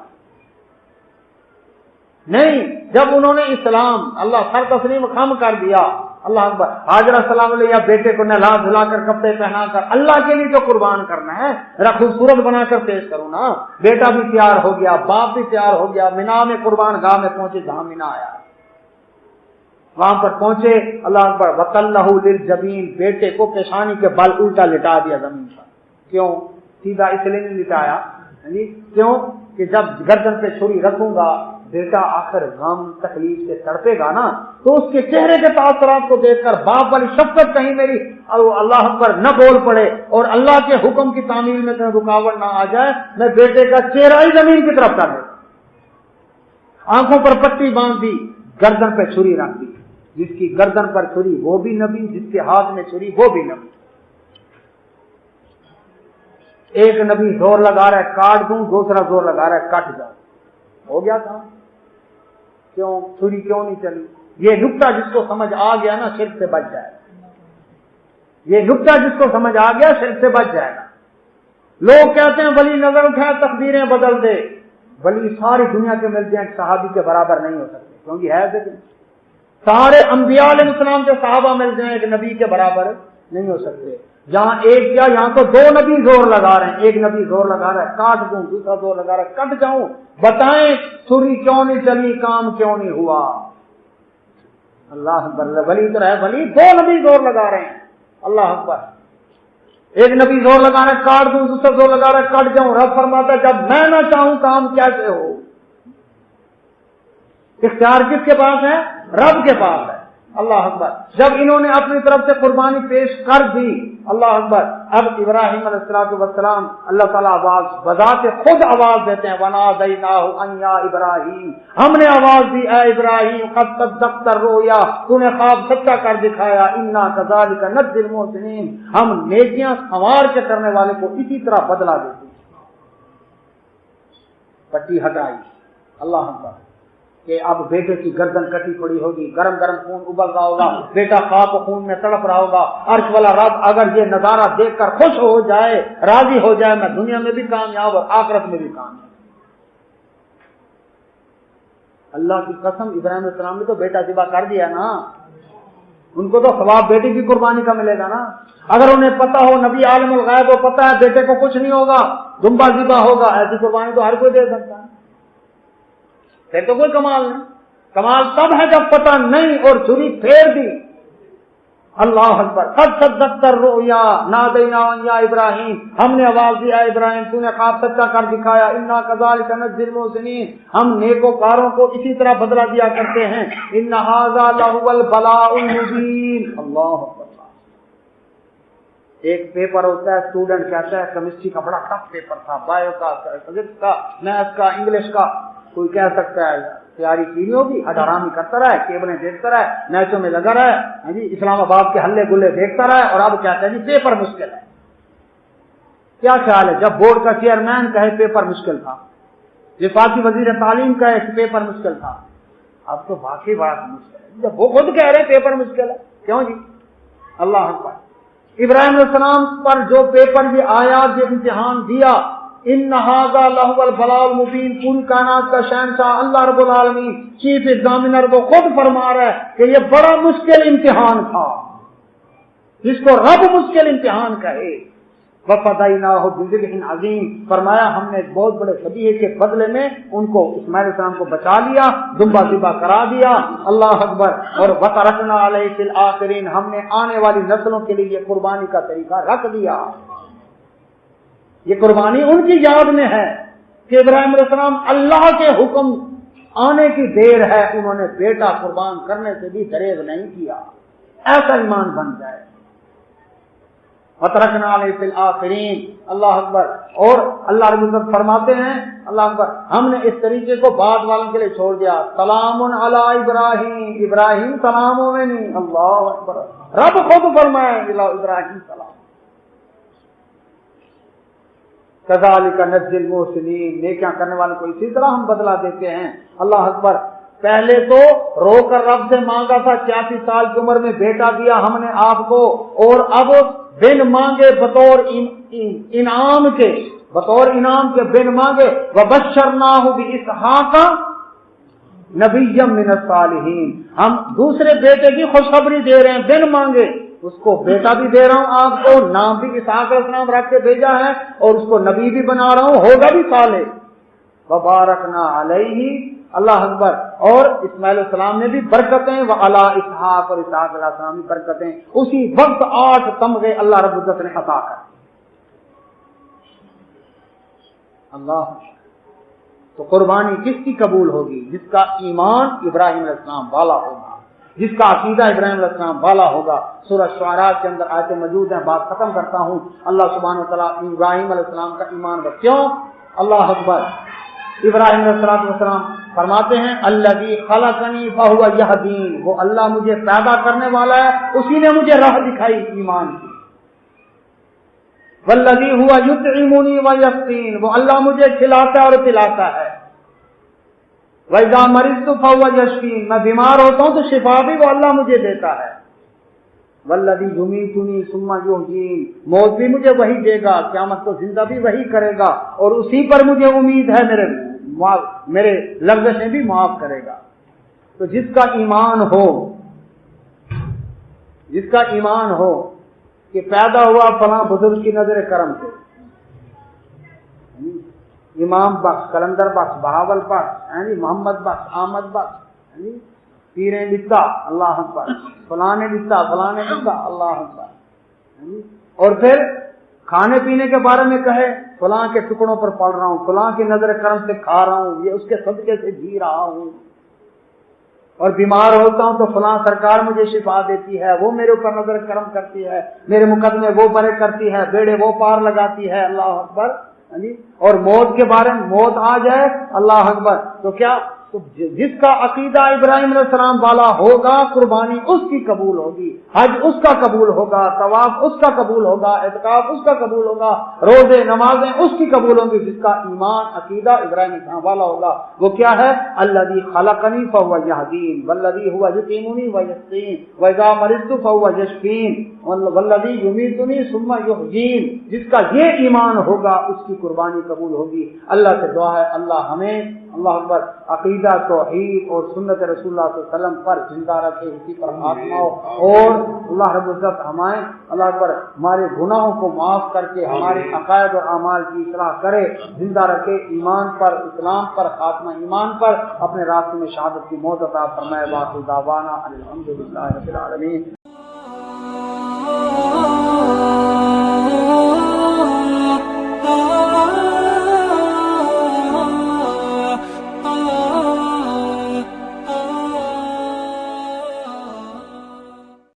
نہیں، جب انہوں نے اسلام، اللہ سر تسلیم خم کر دیا، اللہ اکبر. حاجرہ السلام علیہ بیٹے کو نہلا دھلا کر کپڑے پہنا کر اللہ کے لیے تو قربان کرنا ہے، ذرا خوبصورت بنا کر پیش کرو نا. بیٹا بھی تیار ہو گیا، باپ بھی تیار ہو گیا، مینا میں قربان گاہ میں پہنچے جہاں مینا آیا. وہاں پر پہنچے، اللہ اکبر. وَتَلَّهُ لِلْجَبِينِ، بیٹے کو پیشانی کے بل الٹا لٹا دیا زمین پر. کیوں؟ سیدھا اس لیے نہیں لٹایا، کیوں کہ جب گردن پہ چھری رکھوں گا بیٹا آخر غم تکلیف سے تڑپے گا نا، تو اس کے چہرے کے تاثرات کو دیکھ کر باپ والی شفقت کہیں میری اللہ پر نہ بول پڑے اور اللہ کے حکم کی تعمیل میں کہیں رکاوٹ نہ آ جائے، میں بیٹے کا چہرہ ہی زمین کی طرف کر دیتا. آنکھوں پر پٹی باندھ دی، گردن پہ چھری رکھ دی. جس کی گردن پر چھری وہ بھی نبی، جس کے ہاتھ میں چھری وہ بھی نبی. ایک نبی زور لگا رہا ہے کاٹ دوں، دوسرا زور لگا رہا ہے کٹ جاؤں. ہو گیا تھا. کیوں چھری کیوں نہیں چلی؟ یہ نکتہ جس کو سمجھ آ گیا نا شرک سے بچ جائے گا. یہ نکتہ جس کو سمجھ آ گیا شرک سے بچ جائے گا. لوگ کہتے ہیں ولی نظر اٹھائے تقدیریں بدل دے. ولی ساری دنیا کے مل جائیں صحابی کے برابر نہیں ہو سکتے، کیونکہ ہے ذکر. سارے انبیاء علیہ السلام کے صحابہ مل جائیں ایک نبی کے برابر نہیں ہو سکتے. جہاں ایک کیا، یہاں تو دو نبی زور لگا رہے ہیں. ایک نبی زور لگا رہا ہے کاٹ دوں، دوسرا زور لگا رہا ہے کٹ جاؤں. بتائیں چھری کیوں نہیں چلی، کام کیوں نہیں ہوا؟ اللہ اکبر. ولی تو ہے ولی، دو نبی زور لگا رہے ہیں. اللہ اکبر. ایک نبی زور لگا رہا ہے کاٹ دوں، دوسرا زور لگا رہا ہے کٹ جاؤں. رب فرماتا ہے جب میں نہ چاہوں کام کیسے ہو؟ اختیار کس کے پاس ہے؟ رب کے پاس ہے. اللہ اکبر. جب انہوں نے اپنی طرف سے قربانی پیش کر دی، اللہ اکبر، اب ابراہیم علیہ السلام اللہ تعالیٰ آواز بذات خود آواز دیتے ہیں. وَنَادَيْنَاهُ أَن يَا إِبْرَاهِيمُ، ہم نے آواز دی اے ابراہیم، قد صدقت الرؤيا، تو نے خواب سچا کر دکھایا. إِنَّا كَذَلِكَ نَجْزِي الْمُحْسِنِينَ، ہم نیکیاں سنوار کے کرنے والے کو اسی طرح بدلہ دیتے ہیں. پٹی ہٹائی. اللہ اکبر. کہ اب بیٹے کی گردن کٹی پڑی ہوگی، گرم گرم خون ابل رہا ہوگا، بیٹا خاک و خون میں تڑپ رہا ہوگا. عرش والا رب اگر یہ نظارہ دیکھ کر خوش ہو جائے، راضی ہو جائے، میں دنیا میں بھی کامیاب اور آخرت میں بھی کامیاب. اللہ کی قسم، ابراہیم علیہ السلام نے تو بیٹا ذبح کر دیا نا، ان کو تو ثواب بیٹے کی قربانی کا ملے گا نا. اگر انہیں پتا ہو، نبی عالم الغیب ہو، پتا ہے بیٹے کو کچھ نہیں ہوگا، دمبا ذبح ہوگا، ایسی قربانی تو ہر کوئی دے سکتا ہے. پھر تو کوئی کمال نہیں. کمال تب ہے جب پتہ نہیں اور چھری پھیر دی. اللہ اکبر. قد صدقت الرؤيا ناديناه يا ابراہیم، ہم نے آواز دی اے ابراہیم، تو نے خواب سچا کر دکھایا. انا كذلك نجزي المحسنين، ہم نیکوکاروں کو اسی طرح بدلہ دیا کرتے ہیں. ان هذا لهو البلاء المبين. اللہ اکبر. ایک پیپر ہوتا ہے، اسٹوڈنٹ کہتا ہے کیمسٹری کا بڑا ٹف پیپر تھا، بایو کا، فزکس کا، میتھ کا، انگلش کا. کوئی کہہ سکتا ہے تیاری کی نہیں ہوگی، حرامی کرتا رہا ہے، کیبلیں دیکھتا رہا ہے، میچوں میں لگا رہا ہے جی، اسلام آباد کے ہلے گلے دیکھتا رہا ہے، اور اب کہتا ہے جی پیپر مشکل ہے. کیا خیال ہے جب بورڈ کا چیئرمین کہے پیپر مشکل تھا، وفاقی وزیر تعلیم کہے کہ پیپر مشکل تھا، اب تو واقعی بڑا مشکل ہے جب وہ خود کہہ رہے پیپر مشکل ہے. کیوں جی؟ اللہ اکبر. ابراہیم علیہ السلام پر جو پیپر یہ آیا، یہ امتحان دیا، ان هذا لهو البلاء المبين، پوری کائنات کا شہنشاہ اللہ رب العالمین، چیف ایگزامینر وہ خود فرما رہا ہے کہ یہ بڑا مشکل امتحان تھا، جس کو رب مشکل امتحان کہے. وفدیناہ بذبح عظیم، فرمایا ہم نے ایک بہت بڑے ذبیحے کے بدلے میں ان کو، اسماعیل علیہ السلام کو بچا لیا، دمبا ذبح کرا دیا. اللہ اکبر. اور وترکنا علیہ فی الآخرین، ہم نے آنے والی نسلوں کے لیے یہ قربانی کا طریقہ رکھ دیا. یہ قربانی ان کی یاد میں ہے کہ ابراہیم علیہ السلام اللہ کے حکم آنے کی دیر ہے، انہوں نے بیٹا قربان کرنے سے بھی دریغ نہیں کیا. ایسا ایمان بن جائے. وترکنا علیہ فی الآخرین. اللہ اکبر. اور اللہ رب العزت فرماتے ہیں اللہ اکبر ہم نے اس طریقے کو بعد والوں کے لیے چھوڑ دیا. سلام علی ابراہیم. ابراہیم سلاموں میں نہیں. اللہ اکبر. رب خود فرمائے ابراہیم سلام. کذالک نجزی المحسنین. نیکیاں کرنے والوں کو اسی طرح ہم بدلہ دیتے ہیں. اللہ اکبر. پہلے تو رو کر رب سے مانگا تھا 86 سال کی عمر میں بیٹا دیا ہم نے آپ کو, اور اب بن مانگے بطور انعام کے بن مانگے وبشرناہ باسحاق نبیا من الصالحین. ہم دوسرے بیٹے کی خوشخبری دے رہے ہیں بن مانگے. اس کو بیٹا بھی دے رہا ہوں آپ کو, نام بھی اسحاق علیہ السلام رکھ کے بھیجا ہے, اور اس کو نبی بھی بنا رہا ہوں, ہوگا بھی صالح. وبارکنا علیہ. اللہ اکبر. اور اسماعیل علیہ السلام نے بھی برکتیں, وعلی اسحاق, اور اسحاق علیہ السلام بھی برکتیں. اسی وقت 8 تمغے اللہ رب العزت نے عطا کر. اللہ. تو قربانی کس کی قبول ہوگی؟ جس کا ایمان ابراہیم علیہ السلام والا ہوگا, جس کا عقیدہ ابراہیم علیہ السلام والا ہوگا. سورہ شعراء کے اندر آیتیں موجود ہیں. بات ختم کرتا ہوں. اللہ سبحانہ و تعالیٰ ابراہیم علیہ السلام کا ایمان کیوں. اللہ اکبر. ابراہیم علیہ السلام فرماتے ہیں الذی خلقنی فہو یہدین. وہ اللہ مجھے پیدا کرنے والا ہے, اسی نے مجھے راہ دکھائی ایمان کی. والذی ہوا یطعمنی ویسقین. وہ اللہ مجھے کھلاتا ہے اور پلاتا ہے. وَإِذَا مَرِضْتُ فَهُوَ يَشْفِينِ. میں بیمار ہوتا ہوں تو شفا بھی وہ اللہ مجھے دیتا ہے. وَالَّذِي يُمِيتُنِي ثُمَّ يُحْيِينِ. موت بھی مجھے وہی دے گا, قیامت کو زندہ بھی وہی کرے گا, اور اسی پر مجھے امید ہے میرے لفظیں بھی معاف کرے گا. تو جس کا ایمان ہو کہ پیدا ہوا فلاں بزرگ کی نظر کرم سے, امام بخش, کلندر بخش, بہاول بخش, محمد بخش, احمد بخش, پیریں لکھتا, اللہ اکبر, فلاں نے لکھتا, اللہ اکبر. اور پھر کھانے پینے کے بارے میں کہے فلاں کے ٹکڑوں پر پڑ رہا ہوں, فلاں کی نظر کرم سے کھا رہا ہوں, یہ اس کے صدقے سے جی رہا ہوں. اور بیمار ہوتا ہوں تو فلاں سرکار مجھے شفا دیتی ہے, وہ میرے اوپر نظر کرم کرتی ہے, میرے مقدمے وہ بڑے کرتی ہے, بیڑے وہ پار لگاتی ہے. اللہ اکبر. اور موت کے بارے میں موت آ جائے, اللہ اکبر, تو کیا تو جس کا عقیدہ ابراہیم علیہ السلام والا ہوگا قربانی اس کی قبول ہوگی, حج اس کا قبول ہوگا, طواف اس کا قبول ہوگا, اعتکاف اس کا قبول ہوگا, روزے نمازیں اس کی قبول ہوں گی. جس کا ایمان عقیدہ ابراہیم علیہ السلام والا ہوگا وہ کیا ہے؟ الذی خلقنی فہو یہدین والذی هو یطعمنی ویسقین واذا مرضت فہو یشفین والذی یمیتنی ثم یحیین. جس کا یہ ایمان ہوگا اس کی قربانی قبول ہوگی. اللہ سے دعا ہے اللہ ہمیں اللہ اکبر عقیدہ توحید اور سنت رسول اللہ صلی اللہ علیہ وسلم پر زندہ رکھے, اسی پر خاتمہ ہو, اور اللہ رب العزت ہمیں اللہ اکبر ہمارے گناہوں کو معاف کر کے ہمارے عقائد اور اعمال کی اصلاح کرے, زندہ رکھے ایمان پر, اسلام پر, خاتمہ ایمان پر, اپنے راستے میں شہادت کی موت عطا فرمائے. باقی دعوانا الحمدللہ رب العالمین.